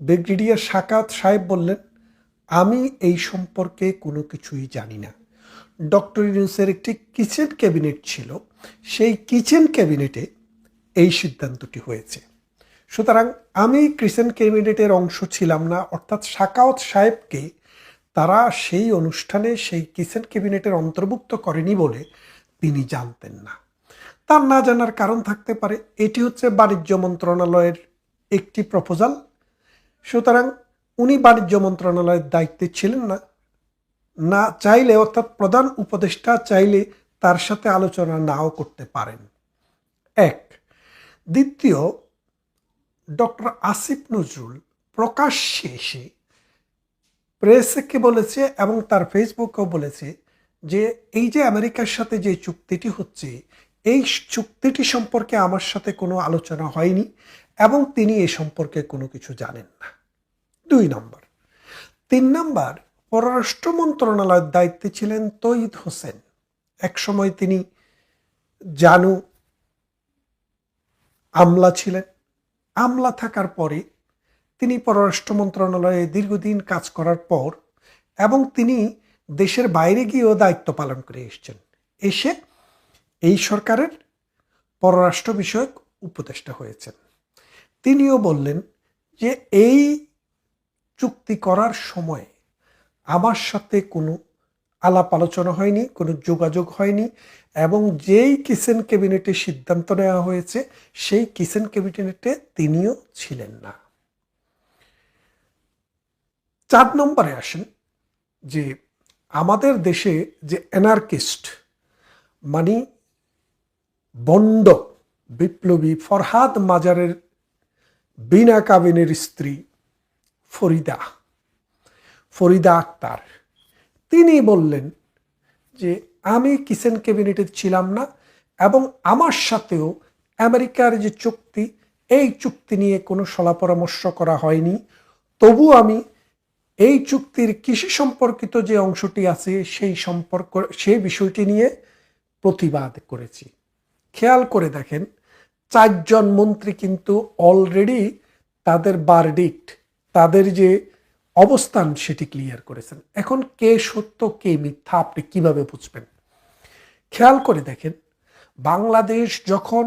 ব্রিগেডিয়ার সাকাত সাহেব বললেন, আমি এই সম্পর্কে কোনো কিছুই জানি না। ডক্টর ইউনূসের একটি কিচেন ক্যাবিনেট ছিল, সেই কিচেন ক্যাবিনেটে এই সিদ্ধান্তটি হয়েছে। সুতরাং আমি কিচেন ক্যাবিনেটের অংশ ছিলাম না, অর্থাৎ সাকাওয়াত সাহেবকে তারা সেই অনুষ্ঠানে সেই কিচেন ক্যাবিনেটের অন্তর্ভুক্ত করেনি বলে তিনি জানতেন না। তার না জানার কারণ থাকতে পারে, এটি হচ্ছে বাণিজ্য মন্ত্রণালয়ের একটি প্রপোজাল। সুতরাং উনি বাণিজ্য মন্ত্রণালয়ের দায়িত্বে ছিলেন না, না চাইলে, অর্থাৎ প্রধান উপদেষ্টা চাইলে তার সাথে আলোচনা নাও করতে পারেন। এক। দ্বিতীয়, ডক্টর আসিফ নজরুল প্রকাশ্যে এসে প্রেসকে বলেছে এবং তার ফেসবুকেও বলেছে যে এই যে আমেরিকার সাথে যে চুক্তিটি হচ্ছে, এই চুক্তিটি সম্পর্কে আমার সাথে কোনো আলোচনা হয়নি এবং তিনি এ সম্পর্কে কোনো কিছু জানেন না। 2 নম্বর। 3 নম্বর, পররাষ্ট্র মন্ত্রণালয়ের দায়িত্বে ছিলেন তৌহিদ হোসেন। একসময় তিনি জানু আমলা ছিলেন। আমলা থাকার পরে তিনি পররাষ্ট্র মন্ত্রণালয়ে দীর্ঘদিন কাজ করার পর এবং তিনি দেশের বাইরে গিয়েও দায়িত্ব পালন করে এসেছেন। এসে এই সরকারের পররাষ্ট্র বিষয়ক উপদেষ্টা হয়েছেন। তিনিও বললেন যে এই চুক্তি করার সময় আমার সাথে কোনো আলাপ আলোচনা হয়নি, কোনো যোগাযোগ হয়নি এবং যেই কিচেন ক্যাবিনেটে সিদ্ধান্ত নেওয়া হয়েছে সেই কিচেন ক্যাবিনেটে তিনিও ছিলেন না। 4 নম্বরে আসেন যে আমাদের দেশে যে অ্যানার্কিস্ট মানে বন্ড বিপ্লবী ফরহাদ মাজারের বিনা কাবিনের স্ত্রী ফরিদা আক্তার, তিনি বললেন যে আমি কিচেন ক্যাবিনেটে ছিলাম না এবং আমার সাথেও আমেরিকার যে চুক্তি, এই চুক্তি নিয়ে কোনো সলা পরামর্শ করা হয়নি। তবু আমি এই চুক্তির কৃষি সম্পর্কিত যে অংশটি আছে সেই বিষয়টি নিয়ে প্রতিবাদ করেছি। খেয়াল করে দেখেন, 4 জন মন্ত্রী কিন্তু অলরেডি তাদের ভার্ডিক্ট, তাদের যে অবস্থান সেটি ক্লিয়ার করেছেন। এখন কে সত্য কে মিথ্যা আপনি কিভাবে বুঝবেন? খেয়াল করে দেখেন, বাংলাদেশ যখন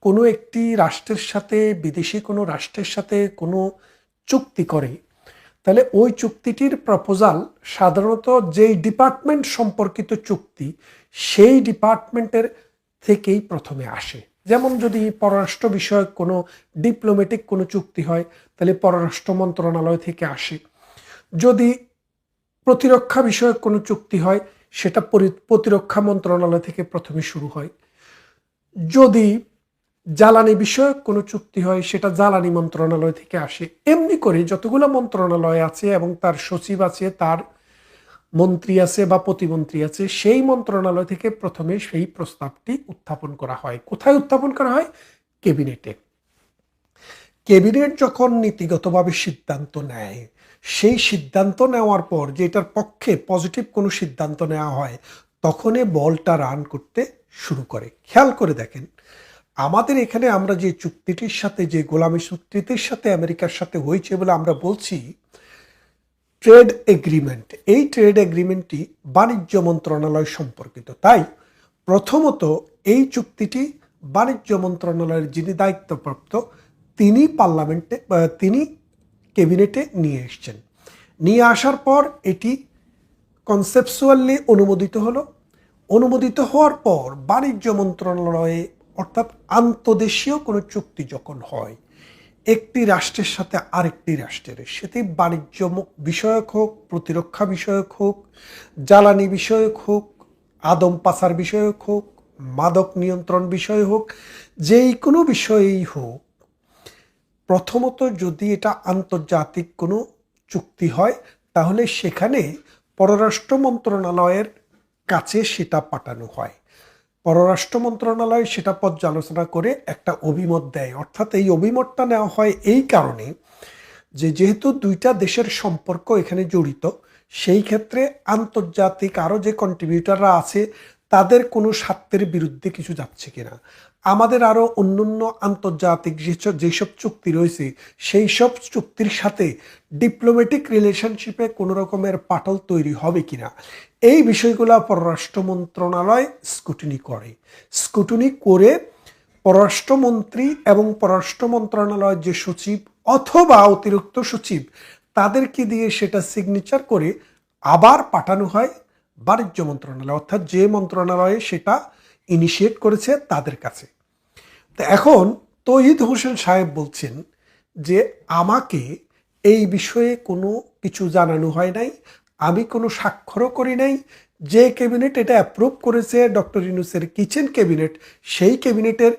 কোনো একটি রাষ্ট্রের সাথে, বিদেশি কোনো রাষ্ট্রের সাথে কোনো চুক্তি করে, তাহলে ওই চুক্তিটির প্রপোজাল সাধারণত যেই ডিপার্টমেন্ট সম্পর্কিত চুক্তি সেই ডিপার্টমেন্টের থেকেই প্রথমে আসে। যেমন যদি পররাষ্ট্র বিষয়ক কোনো ডিপ্লোম্যাটিক কোনো চুক্তি হয় তাহলে পররাষ্ট্র মন্ত্রণালয় থেকে আসে। যদি প্রতিরক্ষা বিষয়ক কোনো চুক্তি হয় সেটা প্রতিরক্ষা মন্ত্রণালয় থেকে প্রথমে শুরু হয়। যদি জ্বালানি বিষয়ক কোনো চুক্তি হয় সেটা জ্বালানি মন্ত্রণালয় থেকে আসে। এমনি করে যতগুলো মন্ত্রণালয় আছে এবং তার সচিব আছে, তার মন্ত্রী আছে বা প্রতিমন্ত্রী আছে, সেই মন্ত্রণালয় থেকে প্রথমে সেই প্রস্তাবটি উত্থাপন করা হয়। কোথায় উত্থাপন করা হয়? ক্যাবিনেটে। ক্যাবিনেট যখন নীতিগতভাবে সিদ্ধান্ত নেয়, সেই সিদ্ধান্ত নেওয়ার পর যে এটার পক্ষে পজিটিভ কোনো সিদ্ধান্ত নেওয়া হয়, তখনই বলটা রান করতে শুরু করে। খেয়াল করে দেখেন, আমাদের এখানে আমরা যে চুক্তিটির সাথে, যে গোলামি চুক্তিটির সাথে আমেরিকার সাথে হয়েছে বলে আমরা বলছি ট্রেড এগ্রিমেন্ট, এই ট্রেড এগ্রিমেন্টটি বাণিজ্য মন্ত্রণালয় সম্পর্কিত। তাই প্রথমত এই চুক্তিটি বাণিজ্য মন্ত্রণালয়ের যিনি দায়িত্বপ্রাপ্ত তিনি ক্যাবিনেটে নিয়ে এসেছেন। নিয়ে আসার পর এটি কনসেপচুয়ালি অনুমোদিত হলো। অনুমোদিত হওয়ার পর বাণিজ্য মন্ত্রণালয়ে, অর্থাৎ আন্তদেশীয় কোনো চুক্তি যখন হয় একটি রাষ্ট্রের সাথে আরেকটি রাষ্ট্রের, সেটি বাণিজ্য বিষয়ক হোক, প্রতিরক্ষা বিষয়ক হোক, জ্বালানি বিষয়ক হোক, আদম পাচার বিষয়ক হোক, মাদক নিয়ন্ত্রণ বিষয় হোক, যেই কোনো বিষয়েই হোক, প্রথমত যদি এটা আন্তর্জাতিক কোনো চুক্তি হয় তাহলে সেখানে পররাষ্ট্র মন্ত্রণালয়ের কাছে সেটা পাঠানো হয়। পররাষ্ট্র মন্ত্রণালয় সেটা পর্যালোচনা করে একটা অভিমত দেয়। অর্থাৎ এই অভিমতটা নেওয়া হয় এই কারণে যে যেহেতু দুইটা দেশের সম্পর্ক এখানে জড়িত, সেই ক্ষেত্রে আন্তর্জাতিক আরও যে কন্ট্রিবিউটাররা আছে তাদের কোনো স্বার্থের বিরুদ্ধে কিছু যাচ্ছে কিনা, আমাদের আরও অন্যান্য আন্তর্জাতিক যেসব চুক্তি রয়েছে সেই সব চুক্তির সাথে ডিপ্লোম্যাটিক রিলেশনশিপে কোনো রকমের পাটল তৈরি হবে কিনা, এই বিষয়গুলো পররাষ্ট্র মন্ত্রণালয় স্ক্রুটিনি করে। স্ক্রুটিনি করে পররাষ্ট্রমন্ত্রী এবং পররাষ্ট্র মন্ত্রণালয়ের যে সচিব অথবা অতিরিক্ত সচিব, তাদেরকে দিয়ে সেটা সিগনেচার করে আবার পাঠানো হয় বাণিজ্য মন্ত্রণালয়, অর্থাৎ যে মন্ত্রণালয়ে সেটা ইনিশিয়েট করেছে তাদের কাছে। তো এখন তৌহিদ হোসেন সাহেব বলছেন যে আমাকে এই বিষয়ে কোনো কিছু জানানো হয় নাই, আমি কোনো স্বাক্ষরও করি নাই। যে ক্যাবিনেট এটা অ্যাপ্রুভ করেছে ডক্টর ইউনূসের কিচেন ক্যাবিনেট, সেই ক্যাবিনেটের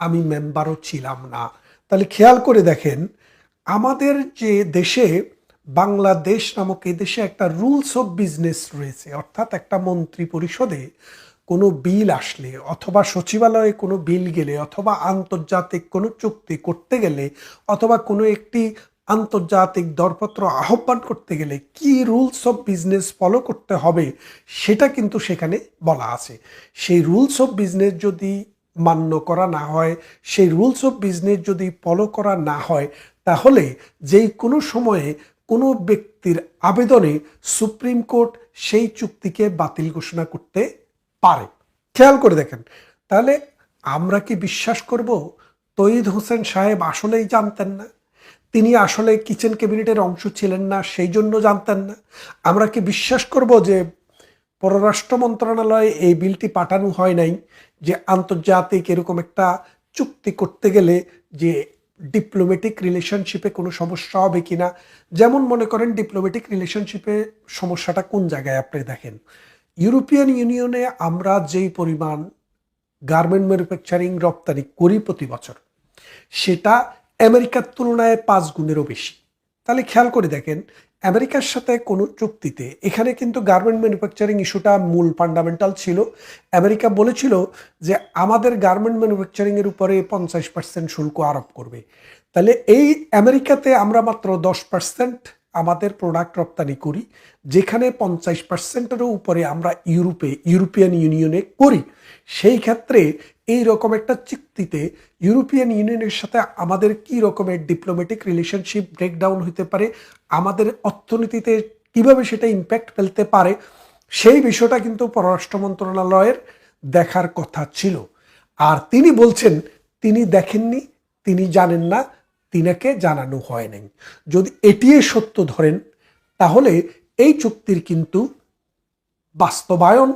আমি মেম্বারও ছিলাম না। তাহলে খেয়াল করে দেখেন, আমাদের যে দেশে বাংলাদেশ নামক এই দেশে একটা রুলস অফ বিজনেস রয়েছে, অর্থাৎ একটা মন্ত্রী পরিষদে কোনো বিল আসলে অথবা সচিবালয়ে কোনো বিল গেলে অথবা আন্তর্জাতিক কোনো চুক্তি করতে গেলে অথবা কোনো একটি আন্তর্জাতিক দরপত্র আহ্বান করতে গেলে কি রুলস অফ বিজনেস ফলো করতে হবে সেটা কিন্তু সেখানে বলা আছে। সেই রুলস অফ বিজনেস যদি মান্য করা না হয়, সেই রুলস অফ বিজনেস যদি ফলো করা না হয়, তাহলে যেই কোনো সময়ে কোনো ব্যক্তির আবেদনে সুপ্রিম কোর্ট সেই চুক্তিকে বাতিল ঘোষণা করতে পারে। খেয়াল করে দেখেন, তাহলে আমরা কি বিশ্বাস করব তৌহিদ হোসেন সাহেব আসলেই জানতেন না? তিনি আসলে কিচেন ক্যাবিনেটের অংশ ছিলেন না, সেই জন্য জানতেন না? আমরা কি বিশ্বাস করব যে পররাষ্ট্র মন্ত্রণালয়ে এই বিলটি পাঠানো হয় নাই, যে আন্তর্জাতিক এরকম একটা চুক্তি করতে গেলে যে ডিপ্লোম্যাটিক রিলেশনশিপে কোনো সমস্যা হবে কিনা? যেমন মনে করেন ডিপ্লোম্যাটিক রিলেশনশিপে সমস্যাটা কোন জায়গায় আপনি দেখেন, ইউরোপিয়ান ইউনিয়নে আমরা যেই পরিমাণ গার্মেন্ট ম্যানুফ্যাকচারিং রপ্তানি করি প্রতি বছর, সেটা আমেরিকার তুলনায় 5 গুণেরও বেশি। তাহলে খেয়াল করে দেখেন, আমেরিকার সাথে কোনো চুক্তিতে এখানে কিন্তু গার্মেন্ট ম্যানুফ্যাকচারিং ইস্যুটা মূল ফান্ডামেন্টাল ছিল। আমেরিকা বলেছিল যে আমাদের গার্মেন্ট ম্যানুফ্যাকচারিংয়ের উপরে 50% শুল্ক আরোপ করবে। তাহলে এই আমেরিকাতে আমরা মাত্র 10% আমাদের প্রোডাক্ট রপ্তানি করি, যেখানে 50%-এরও উপরে আমরা ইউরোপিয়ান ইউনিয়নে করি। সেই ক্ষেত্রে এই রকম একটা চুক্তিতে ইউরোপিয়ান ইউনিয়নের সাথে আমাদের কি রকমের ডিপ্লোম্যাটিক রিলেশনশিপ ব্রেকডাউন হতে পারে, আমাদের অর্থনীতিতে কিভাবে সেটা ইম্প্যাক্ট ফেলতে পারে, সেই বিষয়টা কিন্তু পররাষ্ট্র মন্ত্রণালয়ের দেখার কথা ছিল। আর তিনি বলছেন তিনি দেখেননি, তিনি জানেন না, তিনাকে জানানো হয় নাই। যদি এটিই সত্য ধরেন, তাহলে এই চুক্তির কিন্তু বাস্তবায়ন,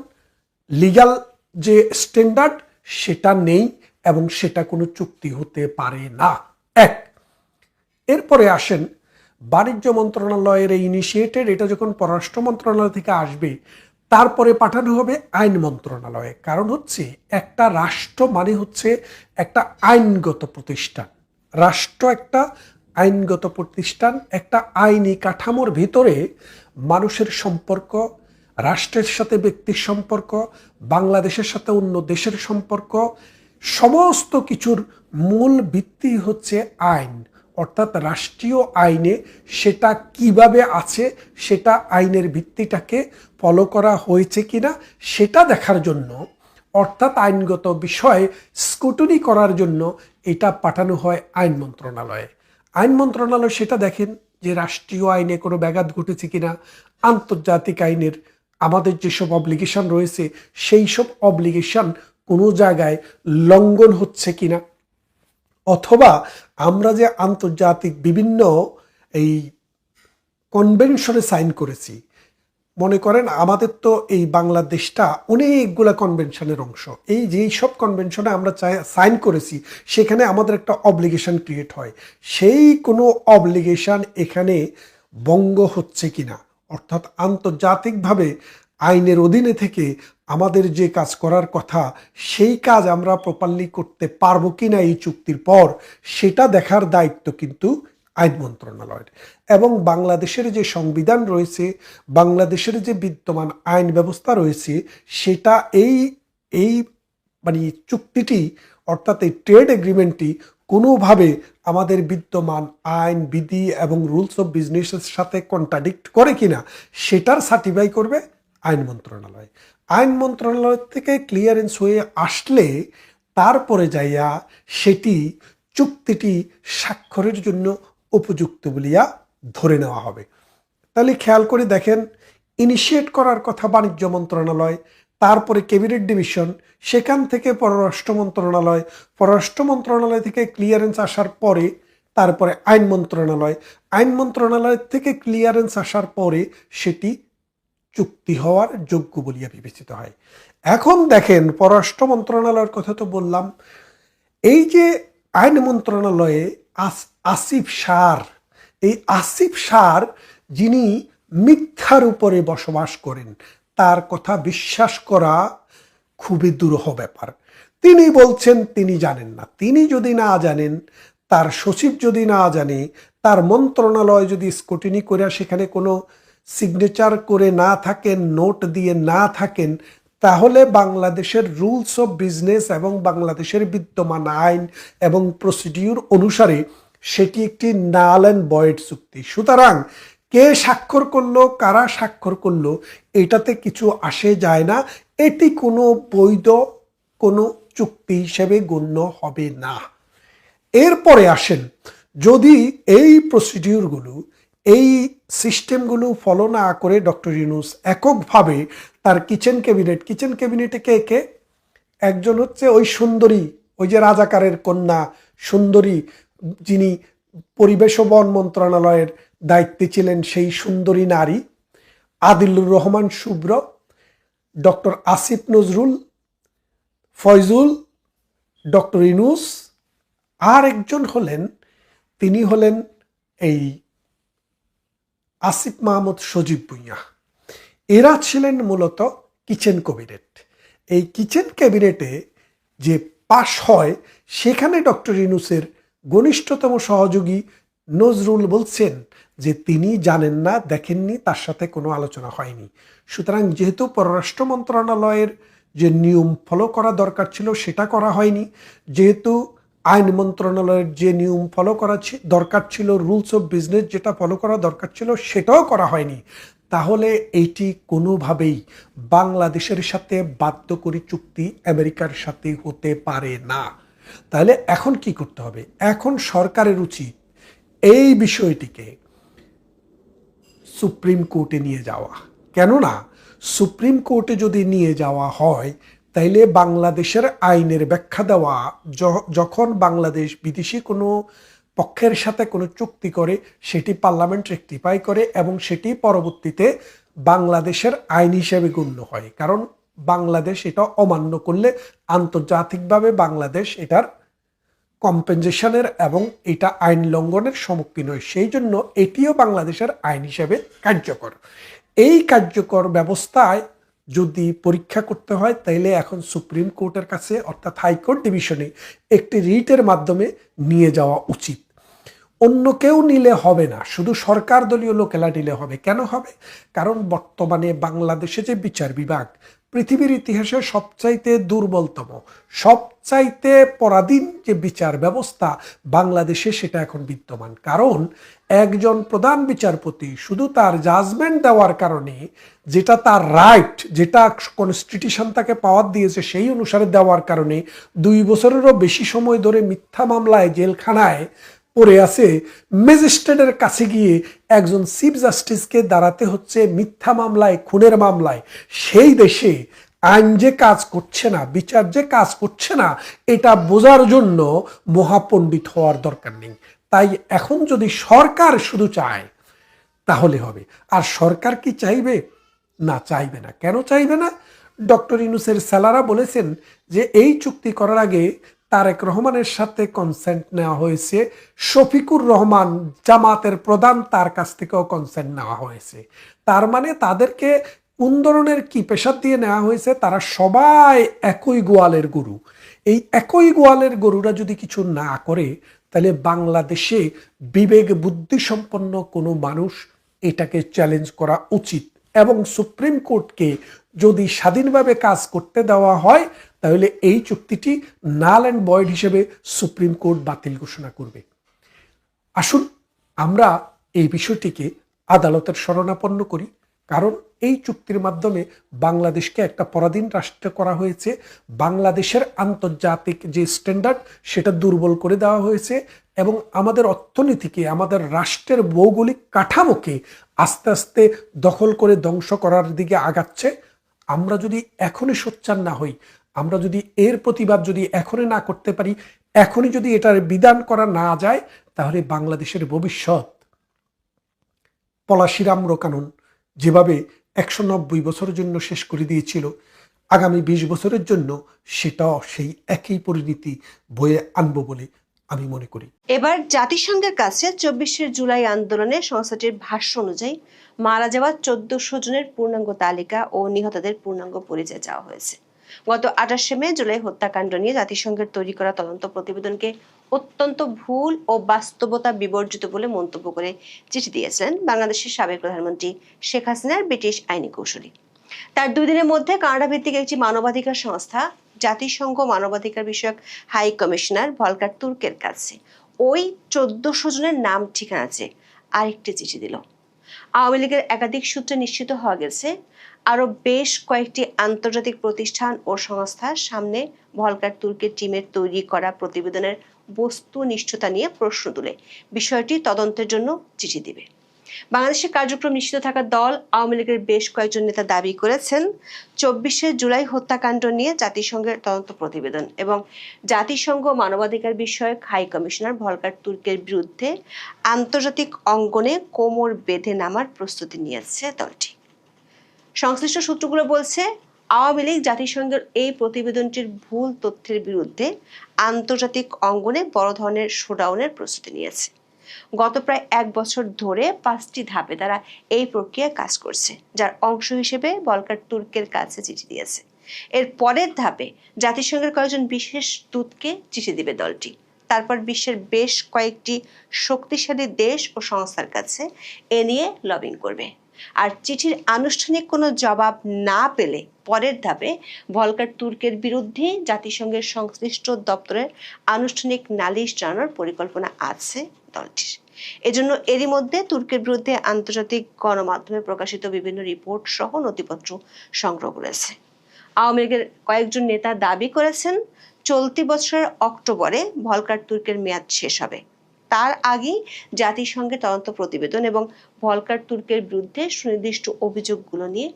লিগ্যাল যে স্ট্যান্ডার্ড সেটা নেই এবং সেটা কোনো চুক্তি হতে পারে না। এক, এরপরে আসেন বাণিজ্য মন্ত্রণালয়ের এই ইনিশিয়েটেড, এটা যখন পররাষ্ট্র মন্ত্রণালয় থেকে আসবে তারপরে পাঠানো হবে আইন মন্ত্রণালয়ে। কারণ হচ্ছে একটা রাষ্ট্র মানে হচ্ছে একটা আইনগত প্রতিষ্ঠান। রাষ্ট্র একটা আইনগত প্রতিষ্ঠান, একটা আইনি কাঠামোর ভিতরে মানুষের সম্পর্ক, রাষ্ট্রের সাথে ব্যক্তির সম্পর্ক, বাংলাদেশের সাথে অন্য দেশের সম্পর্ক, সমস্ত কিছুর মূল ভিত্তি হচ্ছে আইন। অর্থাৎ রাষ্ট্রীয় আইনে সেটা কিভাবে আছে, সেটা আইনের ভিত্তিটাকে ফলো করা হয়েছে কিনা সেটা দেখার জন্য, অর্থাৎ আইনগত বিষয়ে স্ক্রুটিনি করার জন্য এটা পাঠানো হয় আইন মন্ত্রণালয়ে। আইন মন্ত্রণালয় সেটা দেখেন যে রাষ্ট্রীয় আইনে কোনো ব্যাঘাত ঘটেছে কিনা, আন্তর্জাতিক আইনের আমাদের যেসব অব্লিগেশন রয়েছে সেই সব অব্লিগেশন কোনো জায়গায় লঙ্ঘন হচ্ছে কিনা, অথবা আমরা যে আন্তর্জাতিক বিভিন্ন এই কনভেনশনে সাইন করেছি, মনে করেন আমাদের তো এই বাংলাদেশটা অনেকগুলা কনভেনশনের অংশ, এই যেই সব কনভেনশনে আমরা সাইন করেছি সেখানে আমাদের একটা অব্লিগেশন ক্রিয়েট হয়, সেই কোনো অব্লিগেশন এখানে ভঙ্গ হচ্ছে কিনা, অর্থাৎ আন্তর্জাতিকভাবে আইনের অধীনে থেকে আমাদের যে কাজ করার কথা সেই কাজ আমরা প্রপারলি করতে পারবো কিনা এই চুক্তির পর, সেটা দেখার দায়িত্ব কিন্তু আইন মন্ত্রণালয়ের। এবং বাংলাদেশের যে সংবিধান রয়েছে, বাংলাদেশের যে বিদ্যমান আইন ব্যবস্থা রয়েছে, সেটা এই মানে চুক্তিটি অর্থাৎ এই ট্রেড এগ্রিমেন্টটি কোনোভাবে আমাদের বিদ্যমান আইন বিধি এবং রুলস অফ বিজনেসের সাথে কন্ট্রাডিক্ট করে কিনা সেটার সার্টিফাই করবে আইন মন্ত্রণালয়। আইন মন্ত্রণালয় থেকে ক্লিয়ারেন্স হয়ে আসলে তারপরে যাইয়া সেটি চুক্তিটি স্বাক্ষরের জন্য উপযুক্ত বলিয়া ধরে নেওয়া হবে। তাহলে খেয়াল করে দেখেন, ইনিশিয়েট করার কথা বাণিজ্য মন্ত্রণালয়, তারপরে ক্যাবিনেট ডিভিশন, সেখান থেকে পররাষ্ট্র মন্ত্রণালয়, পররাষ্ট্র মন্ত্রণালয় থেকে ক্লিয়ারেন্স আসার পরে তারপরে আইন মন্ত্রণালয়, আইন মন্ত্রণালয় থেকে ক্লিয়ারেন্স আসার পরে সেটি চুক্তি হওয়ার যোগ্য বলিয়া বিবেচিত হয়। এখন দেখেন পররাষ্ট্র মন্ত্রণালয়ের কথা তো বললাম, এই যে আইন মন্ত্রণালয়ে আসিফ সার, এই আসিফ সার যিনি মিথ্যার উপরে বসবাস করেন, তার কথা বিশ্বাস করা খুবই দুরূহ ব্যাপার। তিনি বলছেন তিনি জানেন না। তিনি যদি না জানেন তার সচিব যদি না জানে, তার মন্ত্রণালয় যদি স্ক্রুটিনি করে সেখানে কোনো সিগনেচার করে না থাকেন, নোট দিয়ে না থাকেন, তাহলে বাংলাদেশের রুলস অফ বিজনেস এবং বাংলাদেশের বিদ্যমান আইন এবং প্রসিডিউর অনুসারে সেটি একটি নাল অ্যান্ড ভয়েড চুক্তি। সুতরাং কে স্বাক্ষর করলো, কারা স্বাক্ষর করলো, এটাতে কিছু আসে যায় না। এটি কোনো বৈধ কোনো চুক্তি হিসেবে গণ্য হবে না। এরপরে আসেন, যদি এই প্রসিডিউরগুলো, এই সিস্টেমগুলো ফলো না করে ডক্টর ইউনূস এককভাবে তার কিচেন ক্যাবিনেটে কে কে, একজন হচ্ছে ওই সুন্দরী, ওই যে রাজাকারের কন্যা সুন্দরী, যিনি পরিবেশ ও বন মন্ত্রণালয়ের দায়িত্বে ছিলেন, সেই সুন্দরী নারী আদিলুর রহমান শুভ্র, ডক্টর আসিফ নজরুল, ফয়জুল, ডক্টর ইউনূস, আর একজন হলেন, তিনি হলেন এই আসিফ মাহমুদ সজীব ভুঁইয়া। এরা ছিলেন মূলত কিচেন ক্যাবিনেট। এই কিচেন ক্যাবিনেটে যে পাশ হয়, সেখানে ডক্টর ইউনূসের ঘনিষ্ঠতম সহযোগী নজরুল বলছেন যে তিনি জানেন না, দেখেননি, তার সাথে কোনো আলোচনা হয়নি। সুতরাং যেহেতু পররাষ্ট্র মন্ত্রণালয়ের যে নিয়ম ফলো করা দরকার ছিল সেটা করা হয়নি, যেহেতু আইন মন্ত্রণালয়ের যে নিয়ম ফলো করা দরকার ছিল, রুলস অফ বিজনেস যেটা ফলো করা দরকার ছিল, সেটাও করা হয়নি, তাহলে এটি কোনোভাবেই বাংলাদেশের সাথে বাধ্যকরী চুক্তি আমেরিকার সাথে হতে পারে না। তাহলে এখন কি করতে হবে? এখন সরকারের উচিত এই বিষয়টিকে সুপ্রিম কোর্টে নিয়ে যাওয়া। কেননা সুপ্রিম কোর্টে যদি নিয়ে যাওয়া হয়, তাইলে বাংলাদেশের আইনের ব্যাখ্যা দেওয়া, যখন বাংলাদেশ বিদেশি কোনো পক্ষের সাথে কোনো চুক্তি করে, সেটি পার্লামেন্ট রেকটিফাই করে এবং সেটি পরবর্তীতে বাংলাদেশের আইন হিসেবে গণ্য হয়। কারণ বাংলাদেশ এটা অমান্য করলে আন্তর্জাতিকভাবে বাংলাদেশ এটার কম্পেনসেশনের এবং এটা আইন লঙ্ঘনের সম্মুখীন হয়। সেই জন্য এটিও বাংলাদেশের আইন হিসেবে কার্যকর। এই কার্যকর ব্যবস্থায় যদি পরীক্ষা করতে হয়, তাইলে এখন সুপ্রিম কোর্টের কাছে, অর্থাৎ হাইকোর্ট ডিভিশনে একটি রিটের মাধ্যমে নিয়ে যাওয়া উচিত। অন্য কেউ নিলে হবে না, শুধু সরকার দলীয় লোকেরা নিলে হবে। কেন হবে? কারণ বর্তমানে বাংলাদেশে যে বিচার বিভাগ পৃথিবীর ইতিহাসে সবচাইতে দুর্বলতম, সবচাইতে পরাধীন যে বিচার ব্যবস্থা বাংলাদেশে, সেটা এখন বিদ্যমান। কারণ একজন প্রধান বিচারপতি শুধু তার জাজমেন্ট দেওয়ার কারণে, যেটা তার রাইট, যেটা কনস্টিটিউশন তাকে পাওয়ার দিয়েছে সেই অনুসারে দেওয়ার কারণে 2 বছরেরও বেশি সময় ধরে মিথ্যা মামলায় জেলখানায় পড়ে আছে। ম্যাজিস্ট্রেটের কাছে গিয়ে একজন চিফ জাস্টিসকে দাঁড়াতে হচ্ছে মিথ্যা মামলায়, খুনের মামলায়। সেই দেশে আইন যে কাজ করছে না, বিচার যে কাজ করছে না, এটা বোঝার জন্য মহাপণ্ডিত হওয়ার দরকার নেই। তাই এখন যদি সরকার শুধু চায় তাহলে হবে। আর সরকার কি চাইবে? না, চাইবে না। কেন চাইবে না? ডক্টর ইউনূসের স্যালারা বলেছেন যে এই চুক্তি করার আগে তারেক রহমানের সাথে কনসেন্ট নেওয়া হয়েছে, শফিকুর রহমান জামাতের প্রধান, তার কাছ থেকেও কনসেন্ট নেওয়া হয়েছে। তার মানে তাদেরকে কোন ধরনের কি প্রেশার দিয়ে নেওয়া হয়েছে? তারা সবাই একই গোয়ালের গরু। এই একই গোয়ালের গরুরা যদি কিছু না করে, তাহলে বাংলাদেশে বিবেক বুদ্ধি সম্পন্ন কোনো মানুষ এটাকে চ্যালেঞ্জ করা উচিত। এবং সুপ্রিম কোর্টকে যদি স্বাধীনভাবে কাজ করতে দেওয়া হয়, তাহলে এই চুক্তিটি নাল অ্যান্ড ভয়েড হিসেবে সুপ্রিম কোর্ট বাতিল ঘোষণা করবে। আসুন আমরা এই বিষয়টিকে আদালতের শরণাপন্ন করি। কারণ এই চুক্তির মাধ্যমে বাংলাদেশকে একটা পরাধীন রাষ্ট্র করা হয়েছে। বাংলাদেশের আন্তর্জাতিক যে স্ট্যান্ডার্ড, সেটা দুর্বল করে দেওয়া হয়েছে এবং আমাদের অর্থনীতিকে, আমাদের রাষ্ট্রের ভৌগোলিক কাঠামোকে আস্তে আস্তে দখল করে ধ্বংস করার দিকে আগাচ্ছে। আমরা যদি এখনই সোচ্চার না হই, আমরা যদি এর প্রতিবাদ যদি এখনই না করতে পারি, এখনই যদি এটার বিধান করা না যায়, তাহলে বাংলাদেশের ভবিষ্যৎ পলাশিরাম কানুন যেভাবে 190 বছরের জন্য শেষ করে দিয়েছিল, আগামী 20 বছরের জন্য সেটাও সেই একই পরিণতি বয়ে আনবো বলে আমি মনে করি। এবার জাতিসংঘের কাছে 24শে জুলাই আন্দোলনে সংস্থাটির ভাষ্য অনুযায়ী মারা যাওয়া 1400 জনের পূর্ণাঙ্গ তালিকা ও নিহতদের পূর্ণাঙ্গ পরিচয় চাওয়া হয়েছে। গত 28 মে জুলাই হত্যাকাণ্ড নিয়ে জাতিসংঘের তৈরি করা তদন্ত প্রতিবেদনকে অত্যন্ত ভুল ও বাস্তবতা বিবর্জিত বলে মন্তব্য করে চিঠি দিয়েছিলেন বাংলাদেশের সাবেক প্রধানমন্ত্রী শেখ হাসিনার ব্রিটিশ আইনি কৌশলী। তার 2 দিনের মধ্যে কানাডা ভিত্তিক একটি মানবাধিকার সংস্থা জাতিসংঘ মানবাধিকার বিষয়ক হাই কমিশনার ভলকার তুর্কের কাছে ওই 1400 জনের নাম ঠিকানা চেয়ে আরেকটি চিঠি দিল। আওয়ামী লীগের একাধিক সূত্রে নিশ্চিত হওয়া গেছে আরো বেশ কয়েকটি আন্তর্জাতিক প্রতিষ্ঠান ও সংস্থার সামনে ভলকার তুর্কের টিমের তৈরি করা প্রতিবেদনের বস্তুনিষ্ঠতা নিয়ে প্রশ্ন তুলে বিষয়টি তদন্তের জন্য চিঠি দিবে। বাংলাদেশের কার্যক্রম নিশ্চিত থাকা দল আওয়ামী লীগের বেশ কয়েকজন নেতা দাবি করেছেন 24শে জুলাই হত্যাকাণ্ড নিয়ে জাতিসংঘের তদন্ত প্রতিবেদন এবং জাতিসংঘ মানবাধিকার বিষয়ক হাই কমিশনার ভলকার তুর্কের বিরুদ্ধে আন্তর্জাতিক অঙ্গনে কোমর বেঁধে নামার প্রস্তুতি নিয়েছে দলটি। সংশ্লিষ্ট সূত্রগুলো বলছে আওয়ামী লীগ জাতিসংঘের এই প্রতিবেদনটির ভুল তথ্যের বিরুদ্ধে আন্তর্জাতিক অঙ্গনে বড় ধরনের শোডাউনের প্রস্তুতি নিয়েছে। গত প্রায় 1 বছর ধরে 5টি ধাপে তারা এই প্রক্রিয়ায় কাজ করছে, যার অংশ হিসেবে ভলকার তুর্কের কাছে চিঠি দিয়েছে। এর পরের ধাপে জাতিসংঘের কয়েকজন বিশেষ দূতকে চিঠি দিবে দলটি। তারপর বিশ্বের বেশ কয়েকটি শক্তিশালী দেশ ও সংস্থার কাছে এ নিয়ে লবিং করবে। আর চিঠির আনুষ্ঠানিক কোনো জবাব না পেলে পরের ধাপে ভলকার তুর্কের বিরুদ্ধে জাতিসংঘের সংশ্লিষ্ট দপ্তরের আনুষ্ঠানিক নালিশ জানানোর পরিকল্পনা আছে দলটির। এজন্য এরই মধ্যে তুর্কের বিরুদ্ধে আন্তর্জাতিক গণমাধ্যমে প্রকাশিত বিভিন্ন রিপোর্ট সহ নথিপত্র সংগ্রহ করেছে। আওয়ামী লীগের কয়েকজন নেতা দাবি করেছেন চলতি বছরের অক্টোবরে ভলকার তুর্কের মেয়াদ শেষ হবে। তার আগেই জাতিসংঘের তদন্ত প্রতিবেদন এবং ভলকার তুর্কের বিরুদ্ধে সুনির্দিষ্ট অভিযোগগুলো নিয়ে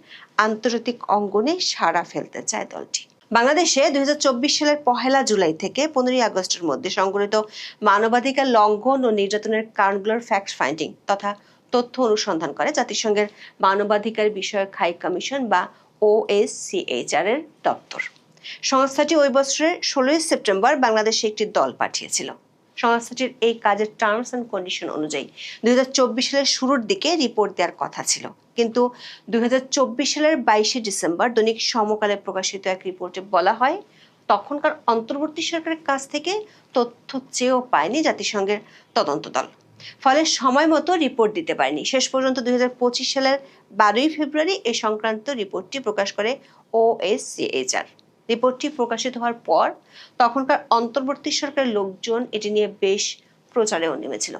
আন্তর্জাতিক অঙ্গনে সাড়া ফেলতে চায় দলটি। বাংলাদেশে 2024 সালের 1 জুলাই থেকে 15 আগস্টের মধ্যে সংঘটিত মানবাধিকার লঙ্ঘন ও নির্যাতনের কারণগুলোর ফ্যাক্ট ফাইন্ডিং তথা তথ্য অনুসন্ধান করে জাতিসংঘের মানবাধিকার বিষয়ক হাই কমিশন বা OHCHR এর দপ্তর। সংস্থাটি ওই বছরের 16 সেপ্টেম্বর বাংলাদেশে একটি দল পাঠিয়েছিল। সংস্থাটির এই কাজের টার্মস অ্যান্ড কন্ডিশন অনুযায়ী 2024 সালের শুরুর দিকে রিপোর্ট দেওয়ার কথা ছিল, কিন্তু 2024 সালের 22শে ডিসেম্বর দৈনিক সমকালে প্রকাশিত এক রিপোর্টে বলা হয় তখনকার অন্তর্বর্তী সরকারের কাছ থেকে তথ্য চেয়েও পায়নি জাতিসংঘের তদন্ত দল, ফলে সময় মতো রিপোর্ট দিতে পারেনি। শেষ পর্যন্ত 2025 সালের 12ই ফেব্রুয়ারি এ সংক্রান্ত রিপোর্টটি প্রকাশ করে OHCHR। রিপোর্টটি প্রকাশিত হওয়ার পর তখনকার অন্তর্বর্তী সরকারের লোকজন এটি নিয়ে বেশ প্রচারেও নেমেছিল।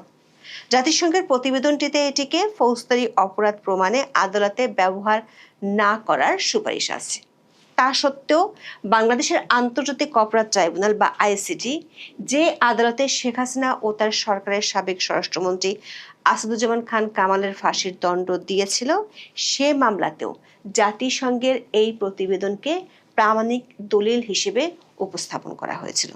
জাতিসংঘের প্রতিবেদনটিতে এটিকে ফৌজদারি অপরাধ প্রমাণে আদালতে ব্যবহার না করার সুপারিশ আছে। তা সত্ত্বেও বাংলাদেশের আন্তর্জাতিক অপরাধ ট্রাইব্যুনাল বা ICT যে আদালতে শেখ হাসিনা ও তার সরকারের সাবেক স্বরাষ্ট্রমন্ত্রী আসাদুজ্জামান খান কামালের ফাঁসির দণ্ড দিয়েছিল, সে মামলাতেও জাতিসংঘের এই প্রতিবেদনকে প্রামাণিক দলিল হিসেবে উপস্থাপন করা হয়েছিল।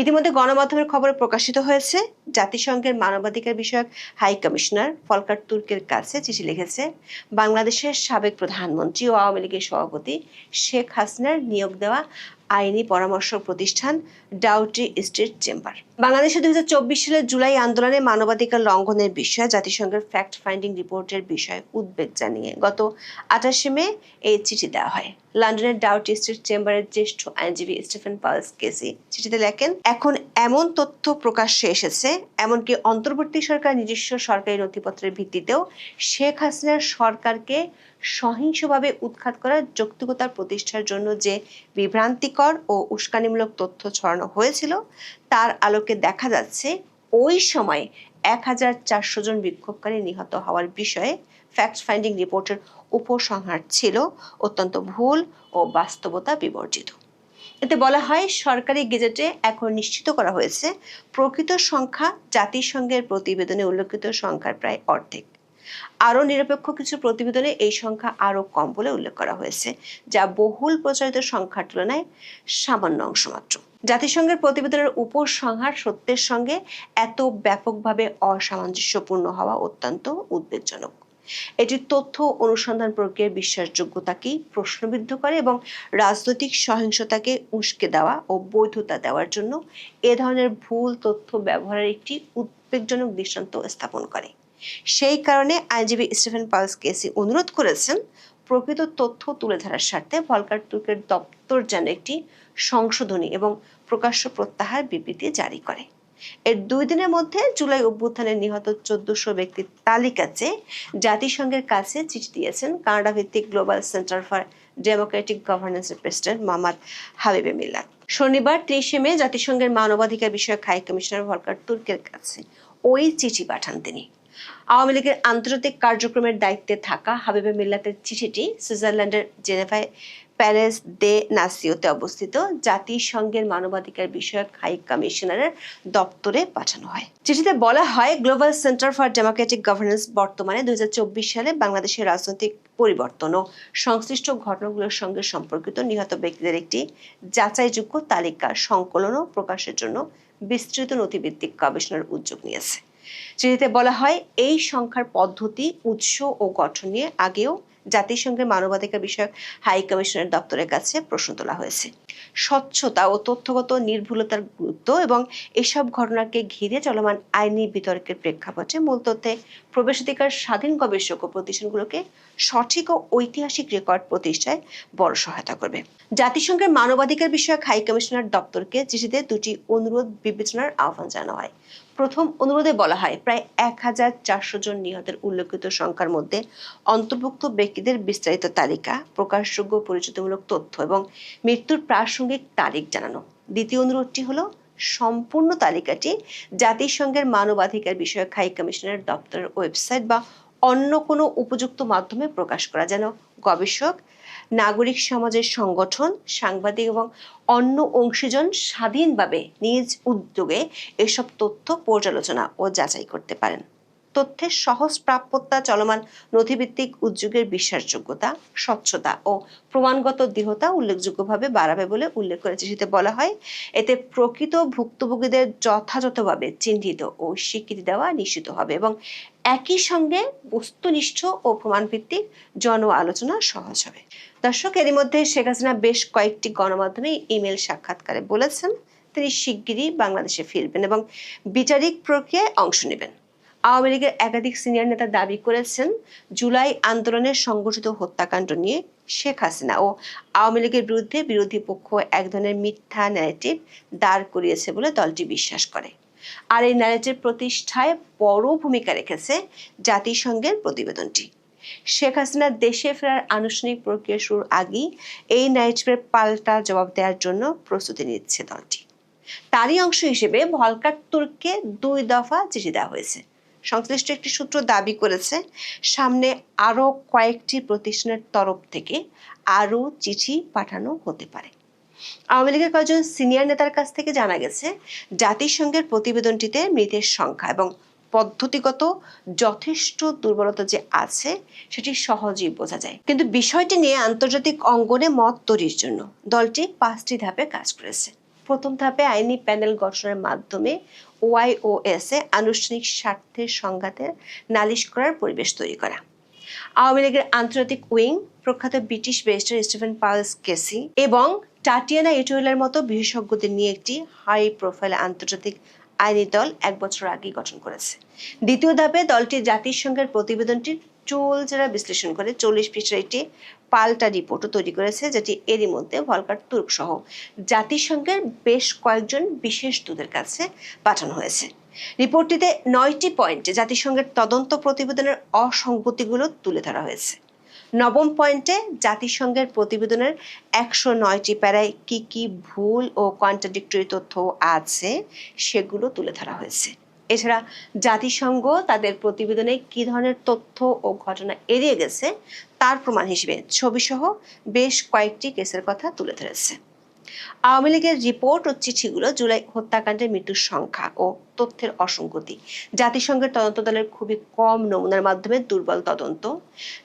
ইতিমধ্যে গণমাধ্যমের খবরে প্রকাশিত হয়েছে জাতিসংঘের মানবাধিকার বিষয়ক হাই কমিশনার ভলকার তুর্কের কাছে চিঠি লিখেছে বাংলাদেশের সাবেক প্রধানমন্ত্রী ও আওয়ামী লীগের সভাপতি শেখ হাসিনার নিয়োগ দেওয়া আইনি পরামর্শ প্রতিষ্ঠান ডাউটি স্ট্রিট চেম্বার। বাংলাদেশে 2024 সালের জুলাই আন্দোলনে মানবাধিকার লঙ্ঘনের বিষয়ে জাতিসংঘের ফ্যাক্ট ফাইন্ডিং রিপোর্টের বিষয়ে উদ্বেগ জানিয়ে গত 28 মে এই চিঠি দেওয়া হয়। লন্ডনের ডাউটি স্ট্রিট চেম্বারের জ্যেষ্ঠ আইনজীবী স্টিফেন পালস কেসি চিঠিতে লেখেন, এখন এমন তথ্য প্রকাশ্যে এসেছে, এমনকি অন্তর্বর্তী সরকার নিজস্ব সরকারি নথিপত্রের ভিত্তিতেও শেখ হাসিনার সরকারকে সহিংসভাবে উৎখাত করার যৌক্তিকতার প্রতিষ্ঠার জন্য যে বিভ্রান্তিকর ও উস্কানিমূলক তথ্য ছড়ানো হয়েছিল তার আলোকে দেখা যাচ্ছে ওই সময় 1400 জন বিক্ষোভকারী নিহত হওয়ার বিষয়ে ফ্যাক্ট ফাইন্ডিং রিপোর্টের উপসংহার ছিল অত্যন্ত ভুল ও বাস্তবতা বিবর্জিত। এতে বলা হয় সরকারি গেজেটে এখন নিশ্চিত করা হয়েছে প্রকৃত সংখ্যা জাতিসংঘের প্রতিবেদনে উল্লেখিত সংখ্যার প্রায় অর্ধেক। আরও নিরপেক্ষ কিছু প্রতিবেদনে এই সংখ্যা আরও কম বলে উল্লেখ করা হয়েছে, যা বহুল প্রচারিত সংখ্যার তুলনায় সামান্য অংশ মাত্র। জাতিসংঘের প্রতিবেদনের উপসংহার সত্যের সঙ্গে এত ব্যাপকভাবে অসামঞ্জস্যপূর্ণ হওয়া অত্যন্ত উদ্বেগজনক। এটি তথ্য অনুসন্ধান প্রক্রিয়ার বিশ্বাসযোগ্যতাকেই প্রশ্নবিদ্ধ করে এবং রাজনৈতিক সহিংসতাকে উস্কে দেওয়া ও বৈধতা দেওয়ার জন্য এ ধরনের ভুল তথ্য ব্যবহারের একটি উদ্বেগজনক দৃষ্টান্ত স্থাপন করে। সেই কারণে আইনজীবী স্টিফেন পালস কেসি অনুরোধ করেছেন প্রকৃত তথ্য তুলে ধরার স্বার্থে ভলকার তুর্কের দপ্তর যেন একটি সংশোধনী এবং প্রকাশ্য প্রত্যাহার বিবৃতি জারি করে। এর 2 দিনের মধ্যে জুলাই অভ্যুত্থানে নিহত 1400 ব্যক্তির তালিকা চেয়ে জাতিসংঘের কাছে চিঠি দিয়েছেন কানাডা ভিত্তিক গ্লোবাল সেন্টার ফর ডেমোক্রেটিক গভর্নেন্সের প্রেসিডেন্ট মোহাম্মদ হাবিবে মিল্লাত। শনিবার 30 মে জাতিসংঘের মানবাধিকার বিষয়ক হাই কমিশনার ভলকার তুর্কের কাছে ওই চিঠি পাঠান তিনি। আওয়ামী লীগের আন্তর্জাতিক কার্যক্রমের দায়িত্বে থাকা হাবিবে মিল্লাতের চিঠিটি সুইজারল্যান্ডের জেনেভায় প্যালেস দে নাসিওতে অবস্থিত জাতিসংঘের মানবাধিকার বিষয়ক হাই কমিশনারের দপ্তরে পাঠানো হয়। চিঠিতে বলা হয়, global centre for Democratic governance বর্তমানে 2024 সালে বাংলাদেশের রাজনৈতিক পরিবর্তন ও সংশ্লিষ্ট ঘটনাগুলোর সঙ্গে সম্পর্কিত নিহত ব্যক্তিদের একটি যাচাইযোগ্য তালিকা সংকলন ও প্রকাশের জন্য বিস্তৃত নথিভিত্তিক গবেষণার উদ্যোগ নিয়েছে। চিঠিতে বলা হয়, এই সংখ্যার পদ্ধতি, উৎস ও গঠন নিয়ে আগেও জাতিসংঘের মানবাধিকার বিষয়ক হাই কমিশনের দপ্তরের কাছে প্রশ্ন তোলা হয়েছে। স্বচ্ছতা ও তথ্যগত নির্ভুলতার গুরুত্ব এবং এসব ঘটনাকে ঘিরে চলমান আইনি বিতর্কের প্রেক্ষাপটে মূল তথ্যে প্রবেশাধিকার স্বাধীন গবেষক ও প্রতিষ্ঠানগুলোকে সঠিক ও ঐতিহাসিক রেকর্ড প্রতিষ্ঠায় বড় সহায়তা করবে। জাতিসংঘের মানবাধিকার বিষয়ক হাই কমিশনার দপ্তরকে চিঠিতে 2টি অনুরোধ বিবেচনার আহ্বান জানানো হয়। প্রথম অনুরোধে বলা হয়, প্রায় 1400 জন নিহতের উল্লেখিত সংখ্যার মধ্যে অন্তর্ভুক্ত ব্যক্তিদের বিস্তারিত তালিকা, প্রকাশযোগ্য পরিচিতিমূলক তথ্য এবং মৃত্যুর প্রাসঙ্গিক তারিখ জানানো। দ্বিতীয় অনুরোধটি হলো, সম্পূর্ণ তালিকাটি জাতিসংঘের মানবাধিকার বিষয়ক হাই কমিশনের দপ্তরের ওয়েবসাইট বা অন্য কোনো উপযুক্ত মাধ্যমে প্রকাশ করা, যেন গবেষক, নাগরিক সমাজের সংগঠন, সাংবাদিক এবং অন্য অংশীজন স্বাধীনভাবে নিজ উদ্যোগে এসব তথ্য পর্যালোচনা ও যাচাই করতে পারেন। তথ্যের সহজ প্রাপ্যতা, চলমান নথিভিত্তিক উদ্যোগের বিশ্বাসযোগ্যতা, স্বচ্ছতা ও প্রমাণগত দৃঢ়তা উল্লেখযোগ্যভাবে বাড়াবে বলে উল্লেখ করে চিঠিতে বলা হয়। এতে প্রকৃত ভুক্তভোগীদের যথাযথভাবে চিহ্নিত ও স্বীকৃতি দেওয়া নিশ্চিত হবে এবং একই সঙ্গে বস্তুনিষ্ঠ ও প্রমাণভিত্তিক জন আলোচনা সহজ হবে। দর্শক, এরই মধ্যে শেখ হাসিনা বেশ কয়েকটি গণমাধ্যমে ইমেল সাক্ষাৎকারে বলেছেন তিনি শিগগিরই বাংলাদেশে ফিরবেন এবং বিচারিক প্রক্রিয়ায় অংশ নেবেন। আওয়ামী লীগের একাধিক সিনিয়র নেতা দাবি করেছেন, জুলাই আন্দোলনের সংগঠিত হত্যাকাণ্ড নিয়ে শেখ হাসিনা ও আওয়ামী লীগের বিরুদ্ধে বিরোধী পক্ষ এক ধরনের মিথ্যা ন্যারেটিভ দাঁড় করিয়েছে বলে দলটি বিশ্বাস করে। আর এই ন্যারেটিভ প্রতিষ্ঠায় বড় ভূমিকা রেখেছে জাতিসংঘের প্রতিবেদনটি। শেখ হাসিনার দেশে ফেরার আনুষ্ঠানিক প্রক্রিয়া শুরুর আগেই এই ন্যারেটিভের পাল্টা জবাব দেওয়ার জন্য প্রস্তুতি নিচ্ছে দলটি। তারই অংশ হিসেবে ভলকার তুর্ককে 2 দফা চিঠি দেওয়া হয়েছে। সংশ্লিষ্ট একটি সূত্র দাবি করেছে, সামনে আরও কয়েকটি প্রতিষ্ঠানের তরফ থেকে আরও চিঠি পাঠানো হতে পারে। আওয়ামী লীগের কয়েকজন সিনিয়র নেতার কাছ থেকে জানা গেছে, জাতিসংঘের প্রতিবেদনটিতে মৃতের সংখ্যা এবং পদ্ধতিগত যথেষ্ট দুর্বলতা যে আছে সেটি সহজেই বোঝা যায়। কিন্তু বিষয়টি নিয়ে আন্তর্জাতিক অঙ্গনে মত তৈরির জন্য দলটি 5টি ধাপে কাজ করেছে। প্রথম ধাপে আইনি প্যানেল গঠনের মাধ্যমে OIOS এ আনুষ্ঠানিক স্বার্থের সংঘাতের নালিশ করার পরিবেশ তৈরি করা। আওয়ামী লীগের আন্তর্জাতিক উইং, প্রখ্যাত ব্রিটিশ ব্যারিস্টার স্টিফেন পাওয়েল কেসি এবং টাটিয়ানা ইটোয়েলের মতো বিশেষজ্ঞদের নিয়ে একটি হাই প্রোফাইল আন্তর্জাতিক আইনি দল 1 বছর আগে গঠন করেছে। দ্বিতীয় ধাপে দলটি জাতিসংঘের প্রতিবেদনটির চুলচেরা বিশ্লেষণ করে 40 পৃষ্ঠার একটি পাল্টা রিপোর্টও তৈরি করেছে, যেটি এরই মধ্যে ভলকার তুর্ক সহ জাতিসংঘের বেশ কয়েকজন বিশেষ দূতের কাছে পাঠানো হয়েছে। রিপোর্টটিতে 9টি পয়েন্টে জাতিসংঘের তদন্ত প্রতিবেদনের অসঙ্গতিগুলো তুলে ধরা হয়েছে। 9ম পয়েন্টে জাতিসংঘের প্রতিবেদনের 109টি প্যারায় কি কি ভুল ও কন্ট্রাডিক্টরি তথ্য আছে সেগুলো তুলে ধরা হয়েছে। এছাড়া জাতিসংঘ তাদের প্রতিবেদনে কি ধরনের তথ্য ও ঘটনা এড়িয়ে গেছে তার প্রমাণ হিসেবে ছবিসহ বেশ কয়েকটি কেসের কথা তুলে ধরেছে। আওয়ামী লীগের রিপোর্ট ও চিঠিগুলো জুলাই হত্যাকাণ্ডের মৃত্যুর সংখ্যা ও তথ্যের অসঙ্গতি, জাতিসংঘের তদন্ত দলের খুবই কম নমুনার মাধ্যমে দুর্বল তদন্ত,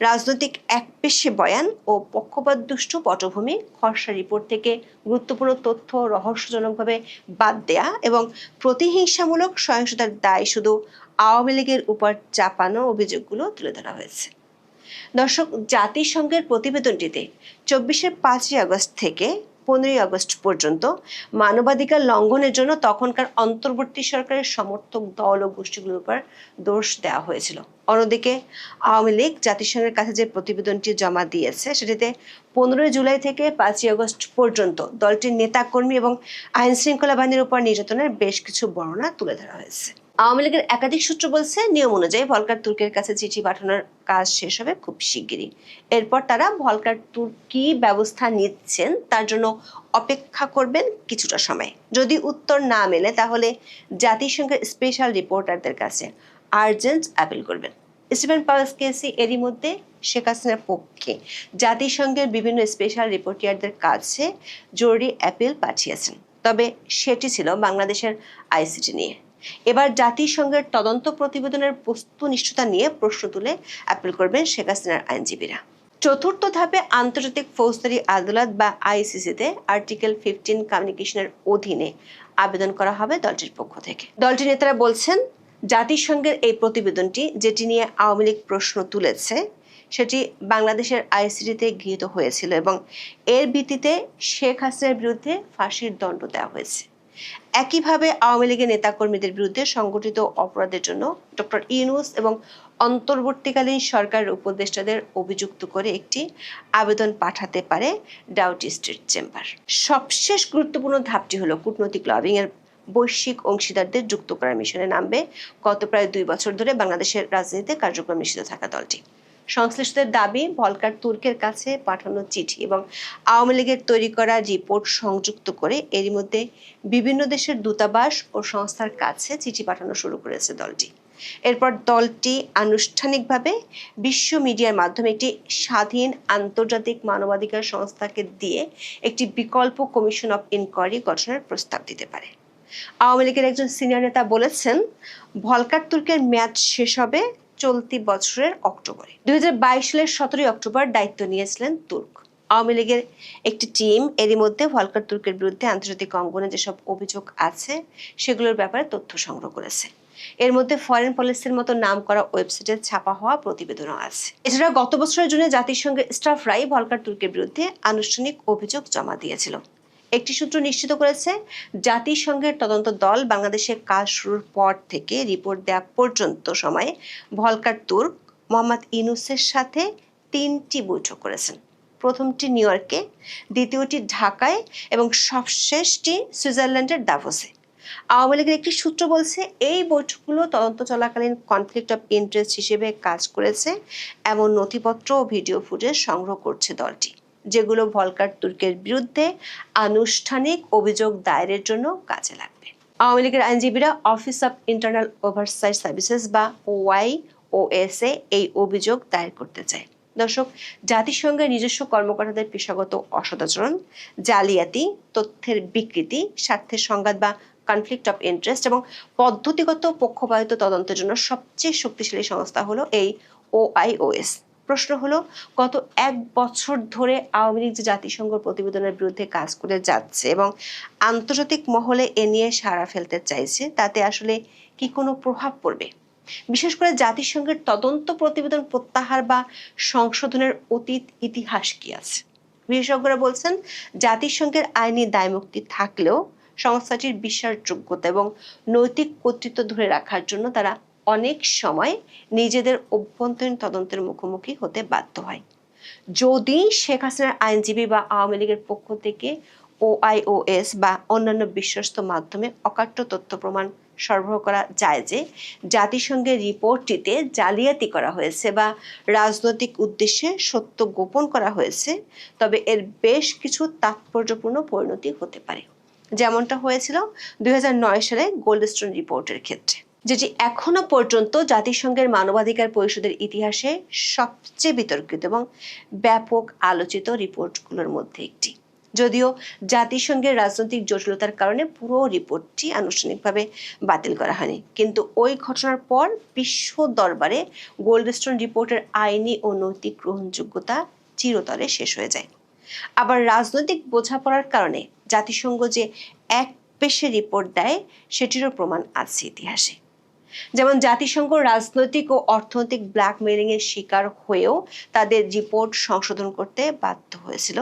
রাজনৈতিক একপেশে বয়ান ও পক্ষপাতদুষ্ট পটভূমি, খসড়া রিপোর্ট থেকে গুরুত্বপূর্ণ তথ্য রহস্যজনকভাবে বাদ দেয়া এবং প্রতিহিংসামূলক সহিংসতার দায় শুধু আওয়ামী লীগের উপর চাপানো অভিযোগগুলো তুলে ধরা হয়েছে। দর্শক, জাতিসংঘের প্রতিবেদনটিতে 24 আগস্ট থেকে 15 আগস্ট পর্যন্ত মানবাধিকার লঙ্ঘনের জন্য তখনকার অন্তর্বর্তী সরকারের সমর্থক দল ও গোষ্ঠীগুলোর উপর দোষ দেওয়া হয়েছিল। অন্যদিকে আওয়ামী লীগ জাতিসংঘের কাছে যে প্রতিবেদনটি জমা দিয়েছে সেটিতে 15 জুলাই থেকে 5 আগস্ট পর্যন্ত দলটির নেতাকর্মী এবং আইন শৃঙ্খলা বাহিনীর উপর নির্যাতনের বেশ কিছু বর্ণনা তুলে ধরা হয়েছে। আওয়ামী লীগের একাধিক সূত্র বলছে, নিয়ম অনুযায়ী ভলকার তুর্কের কাছে চিঠি পাঠানোর কাজ শেষ হবে খুব শিগগিরই। এরপর তারা ভলকার তুর্ক কি ব্যবস্থা নিচ্ছেন তার জন্য অপেক্ষা করবেন কিছুটা সময়। যদি উত্তর না মেলে তাহলে জাতিসংঘের স্পেশাল রিপোর্টারদের কাছে আর্জেন্ট অ্যাপিল করবেন। স্টিফেন পাওয়েলস্কেসি এরই মধ্যে শেখ হাসিনার পক্ষে জাতিসংঘের বিভিন্ন স্পেশাল রিপোর্টারদের কাছে জরুরি অ্যাপিল পাঠিয়েছেন, তবে সেটি ছিল বাংলাদেশের আইসিটি নিয়ে। এবার জাতিসংঘের তদন্ত প্রতিবেদনের বস্তুনিষ্ঠতা নিয়ে প্রশ্ন তুলে অ্যাপিল করবেন শেখ হাসিনার আইনজীবীরা। চতুর্থ ধাপে আন্তর্জাতিক ফৌজদারি আদালত বা আইসিসিতে আর্টিকেল 15 কমিউনিকেশনের অধীনে আবেদন করা হবে দলটির পক্ষ থেকে। দলটির নেতারা বলছেন, জাতিসংঘের এই প্রতিবেদনটি যেটি নিয়ে আওয়ামী লীগ প্রশ্ন তুলেছে সেটি বাংলাদেশের আইসিটিতে গৃহীত হয়েছিল এবং এর ভিত্তিতে শেখ হাসিনার বিরুদ্ধে ফাঁসির দণ্ড দেওয়া হয়েছে। একইভাবে আওয়ামী লীগের নেতাকর্মীদের বিরুদ্ধে সংগঠিত অপরাধের জন্য ডক্টর ইউনূস এবং অন্তর্বর্তীকালীন সরকারের উপদেষ্টাদের অভিযুক্ত করে একটি আবেদন পাঠাতে পারে ডাউটি স্ট্রিট চেম্বার। সবশেষ গুরুত্বপূর্ণ ধাপটি হলো কূটনৈতিক লবিং এর বৈশ্বিক অংশীদারদের যুক্ত করার মিশনে নামবে গত প্রায় 2 বছর ধরে বাংলাদেশের রাজনীতিতে কার্যক্রম নিষিদ্ধ থাকা দলটি। সংশ্লিষ্টদের দাবি, ভলকার তুর্কের কাছে পাঠানো চিঠি এবং আওয়ামী লীগের তৈরি করা রিপোর্ট সংযুক্ত করে এরই মধ্যে বিভিন্ন দেশের দূতাবাস ও সংস্থার কাছে চিঠি পাঠানো শুরু করেছে দলটি। এরপর দলটি আনুষ্ঠানিকভাবে বিশ্ব মিডিয়ার মাধ্যমে একটি স্বাধীন আন্তর্জাতিক মানবাধিকার সংস্থাকে দিয়ে একটি বিকল্প কমিশন অফ ইনকোয়ারি গঠনের প্রস্তাব দিতে পারে। আওয়ামী লীগের একজন সিনিয়র নেতা বলেছেন, ভলকার তুর্কের মেয়াদ শেষ হবে চলতি বছরের অক্টোবরে। 2022 সালের 17 অক্টোবর দায়িত্ব নিয়েছিলেন তুর্ক। আওয়ামী লীগের একটি টিম এরই মধ্যে ভলকার তুর্কের বিরুদ্ধে আন্তর্জাতিক অঙ্গনে যেসব অভিযোগ আছে সেগুলোর ব্যাপারে তথ্য সংগ্রহ করেছে। এর মধ্যে ফরেন পলিসির মতো নাম করা ওয়েবসাইটে ছাপা হওয়া প্রতিবেদনও আছে। এছাড়া গত বছরের জন্য জাতিসংঘের স্টাফরাই ভলকার তুর্কের বিরুদ্ধে আনুষ্ঠানিক অভিযোগ জমা দিয়েছিল। একটি সূত্র নিশ্চিত করেছে, জাতিসংঘের তদন্ত দল বাংলাদেশে কাজ শুরুর পর থেকে রিপোর্ট দেওয়া পর্যন্ত সময়ে ভলকার তুর্ক মোহাম্মদ ইউনূসের সাথে 3টি বৈঠক করেছেন। প্রথমটি নিউ ইয়র্কে, দ্বিতীয়টি ঢাকায় এবং সবশেষটি সুইজারল্যান্ডের দাভোসে। আওয়ামী লীগের একটি সূত্র বলছে, এই বৈঠকগুলো তদন্ত চলাকালীন কনফ্লিক্ট অফ ইন্টারেস্ট হিসেবে কাজ করেছে এমন নথিপত্র ও ভিডিও ফুটেজ সংগ্রহ করছে দলটি, যেগুলো ভলকার তুর্কের বিরুদ্ধে আনুষ্ঠানিক অভিযোগ দায়েরের জন্য কাজে লাগবে। আওয়ামী লীগের আইনজীবীরা office of internal oversight services বা OIOS এ এই অভিযোগ দায়ের করতে চায়। দর্শক, জাতিসংঘের নিজস্ব কর্মকর্তাদের পেশাগত অসদাচরণ, জালিয়াতি, তথ্যের বিকৃতি, স্বার্থের সংঘাত বা কনফ্লিক্ট অফ ইন্টারেস্ট এবং পদ্ধতিগত পক্ষপাতিত্ব তদন্তের জন্য সবচেয়ে শক্তিশালী সংস্থা হলো এই OIOS। প্রশ্ন হলো, গত 1 বছর ধরে আওয়ামী লীগ যে জাতিসংঘ প্রতিবেদনের বিরুদ্ধে কাজ করে যাচ্ছে এবং আন্তর্জাতিক মহলে এ নিয়ে সাড়া ফেলতে চাইছে, তাতে আসলে কি কোনো প্রভাব পড়বে? বিশেষ করে জাতিসংঘের তদন্ত প্রতিবেদন প্রত্যাহার বা সংশোধনের অতীত ইতিহাস কি আছে? বিশেষজ্ঞরা বলছেন, জাতিসংঘের আইনি দায়মুক্তি থাকলেও সংস্থাটির বিশ্বাসযোগ্যতা এবং নৈতিক কর্তৃত্ব ধরে রাখার জন্য তারা অনেক সময় নিজেদের অভ্যন্তরীণ তদন্তের মুখোমুখি হতে বাধ্য হয়। যদি শেখ হাসিনার আইনজীবী বা আওয়ামী লীগের পক্ষ থেকে OIOS বা অন্যান্য বিশ্বস্ত মাধ্যমে অকাট্য তথ্য প্রমাণ সরবরাহ করা যায় যে জাতিসংঘের রিপোর্টটিতে জালিয়াতি করা হয়েছে বা রাজনৈতিক উদ্দেশ্যে সত্য গোপন করা হয়েছে, তবে এর বেশ কিছু তাৎপর্যপূর্ণ পরিণতি হতে পারে, যেমনটা হয়েছিল 2009 সালে গোল্ডস্টোন রিপোর্টের ক্ষেত্রে, যেটি এখনো পর্যন্ত জাতিসংঘের মানবাধিকার পরিষদের ইতিহাসে সবচেয়ে বিতর্কিত এবং ব্যাপক আলোচিত রিপোর্টগুলোর মধ্যে একটি। যদিও জাতিসংঘের রাজনৈতিক জটিলতার কারণে পুরো রিপোর্টটি আনুষ্ঠানিকভাবে বাতিল করা হয়নি, কিন্তু ওই ঘটনার পর বিশ্ব দরবারে গোল্ডস্টোন রিপোর্টের আইনি ও নৈতিক গ্রহণযোগ্যতা চিরতরে শেষ হয়ে যায়। আবার রাজনৈতিক বোঝাপড়ার কারণে জাতিসংঘ যে এক পেশে রিপোর্ট দেয় সেটিরও প্রমাণ আছে ইতিহাসে। যেমন জাতিসংঘ রাজনৈতিক ও অর্থনৈতিক ব্ল্যাকমেইলিং এর শিকার হয়েও তাদের রিপোর্ট সংশোধন করতে বাধ্য হয়েছিল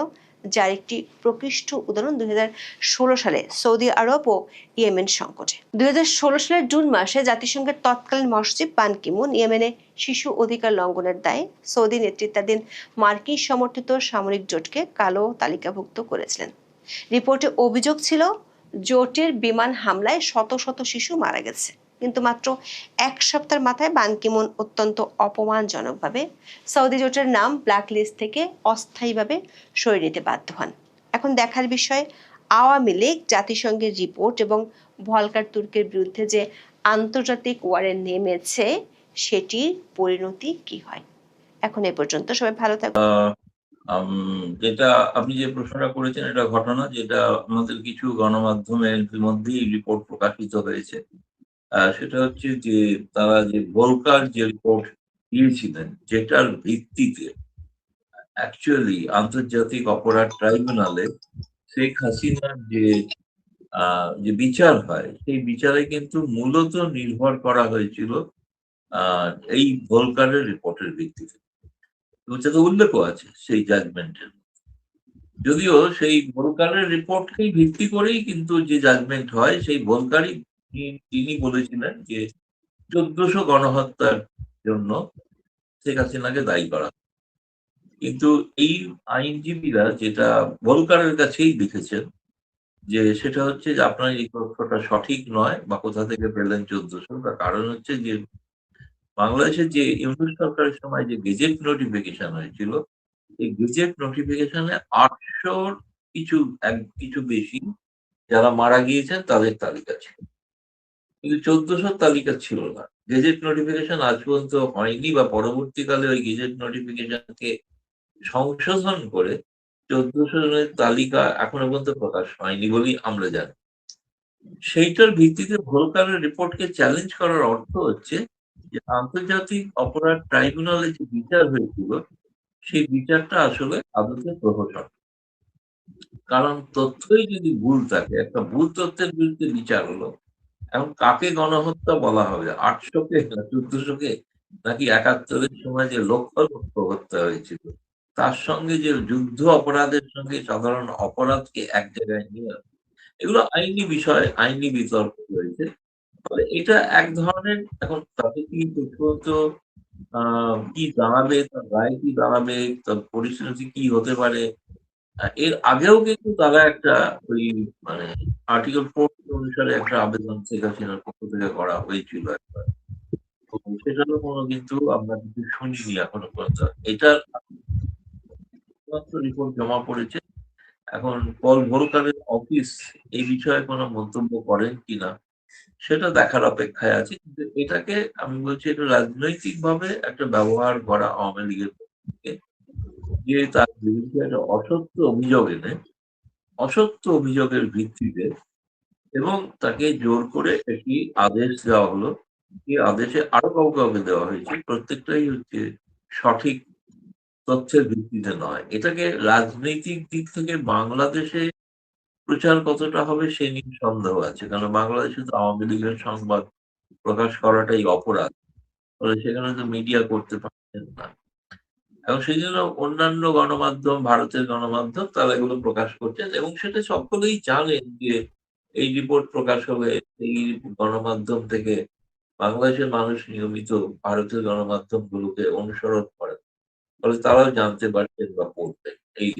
যার একটি প্রকৃষ্ট উদাহরণ 2016 সালে সৌদি আরব ও ইয়েমেন সংকটে। 2016 সালের জুন মাসে জাতিসংঘের তৎকালীন মহাসচিব পান কি মুন ইয়েমেনে শিশু অধিকার লঙ্ঘনের দায়ে সৌদি নেতৃত্বাধীন মার্কিন সমর্থিত সামরিক জোটকে কালো তালিকাভুক্ত করেছিলেন। রিপোর্টে অভিযোগ ছিল জোটের বিমান হামলায় শত শত শিশু মারা গেছে, কিন্তু মাত্র এক সপ্তাহের মাথায় বান কি মুন অত্যন্ত অপমানজনকভাবে সৌদি জোটের নাম ব্ল্যাক লিস্ট থেকে অস্থায়ীভাবে সরিয়ে নিতে বাধ্য হন। এখন দেখার বিষয় আওয়ামী লীগ জাতিসংঘের রিপোর্ট এবং ভলকার তুর্কের বিরুদ্ধে যে আন্তর্জাতিক ওয়ারে নেমেছে সেটির পরিণতি কি হয়। এখন এ পর্যন্ত, সবাই ভালো থাকুন। যেটা আপনি যে প্রশ্নটা করেছেন এটা ঘটনা, যেটা আমাদের কিছু গণমাধ্যমে ইতিমধ্যেই রিপোর্ট প্রকাশিত হয়েছে। সেটা হচ্ছে যে তারা যে ভলকার যে রিপোর্ট দিয়েছিলেন, যেটার ভিত্তিতে অ্যাকচুয়ালি আন্তর্জাতিক অপরাধ ট্রাইব্যুনালে শেখ হাসিনার যে বিচার হয়, সেই বিচারে কিন্তু মূলত নির্ভর করা হয়েছিল এই ভলকারের রিপোর্টের ভিত্তিতে। সেটা উল্লেখও আছে সেই জাজমেন্টের। যদিও সেই ভলকারের রিপোর্টকেই ভিত্তি করেই কিন্তু যে জাজমেন্ট হয়, সেই ভলকারই তিনি বলেছিলেন যে 1400 গণহত্যার জন্য শেখ হাসিনাকে দায়ী করা। কিন্তু এই আইনজীবীরা যেটা ভলকারের কাছেই লিখেছেন যে সেটা হচ্ছে যে আপনার এই তথ্যটা সঠিক নয়, বা কোথা থেকে পেলেন 1400, তার কারণ হচ্ছে যে বাংলাদেশের যে ইউনিট সরকারের সময় যে গেজেট নোটিফিকেশন হয়েছিল, এই গেজেট নোটিফিকেশনে 800 কিছু বেশি যারা মারা গিয়েছেন তাদের তালিকা ছিল, কিন্তু 1400 তালিকা ছিল না। গেজেট নোটিফিকেশন আজ পর্যন্ত হয়নি, বা পরবর্তীকালে ওই গেজেট নোটিফিকেশনকে সংশোধন করে 1400 জনের তালিকা এখনো পর্যন্ত প্রকাশ হয়নি বলেই আমরা জানি। সেইটার ভিত্তিতে ভলকারের রিপোর্টকে চ্যালেঞ্জ করার অর্থ হচ্ছে যে আন্তর্জাতিক অপরাধ ট্রাইব্যুনালে যে বিচার হয়েছিল, সেই বিচারটা আসলে আদতে প্রহসন। কারণ তথ্যই যদি ভুল থাকে, একটা ভুল তথ্যের বিরুদ্ধে বিচার হলো, এখন কাকে গণহত্যা বলা হবে? 800-কে না 1400-কে, নাকি 71-এর সময় যে লক্ষ লক্ষ হত্যা হয়েছিল তার সঙ্গে যে যুদ্ধ অপরাধের সঙ্গে সাধারণ অপরাধকে এক জায়গায় নিয়ে আসা? এগুলো আইনি বিষয়, আইনি বিতর্ক রয়েছে। ফলে এটা এক ধরনের, এখন তাতে কি পর্যন্ত কি দাঁড়াবে, তার রায় কি দাঁড়াবে, তার পরিস্থিতি কি হতে পারে, এর আগেও কিন্তু তারা একটা ওই মানে আর্টিকেল 4 অনুসারে একটা আবেদন শেখ হাসিনার পক্ষ থেকে করা হয়েছিল একবার। তো সেটারও কোনো কিন্তু আমরা কিছু শুনিনি এখনো পর্যন্ত। এটার রিপোর্ট জমা পড়েছে। এখন পল ভলকারের অফিস এই বিষয়ে কোনো মন্তব্য করেন কিনা সেটা দেখার অপেক্ষায় আছে। কিন্তু এটাকে আমি বলছি, এটা রাজনৈতিকভাবে একটা ব্যবহার করা আওয়ামী লীগের পক্ষে, যে তার বিরুদ্ধে একটা অসত্য অভিযোগ এনে অসত্য অভিযোগের ভিত্তিতে এবং তাকে জোর করে একটি আদেশ দেওয়া হলো। এই আদেশে আরো কাউকে দেওয়া হয়েছে, প্রত্যেকটাই হচ্ছে সঠিক তথ্যের ভিত্তিতে নয়। এটাকে রাজনৈতিক দিক থেকে বাংলাদেশে প্রচার কতটা হবে সে নিয়ে সন্দেহ আছে, কারণ বাংলাদেশে তো আওয়ামী লীগের সংবাদ প্রকাশ করাটাই অপরাধ, ফলে সেখানে তো মিডিয়া করতে পারছেন না। এবং সেই জন্য অন্যান্য গণমাধ্যম, ভারতের গণমাধ্যম, তারা এগুলো প্রকাশ করছেন, এবং সেটা সকলেই জানেন যে এই রিপোর্ট প্রকাশ হবে এই গণমাধ্যম থেকে বাংলাদেশের মানুষ নিয়মিত ভারতের গণমাধ্যম গুলোকে অনুসরণ করেন, ফলে তারাও জানতে পারছেন বা পড়বেন। এই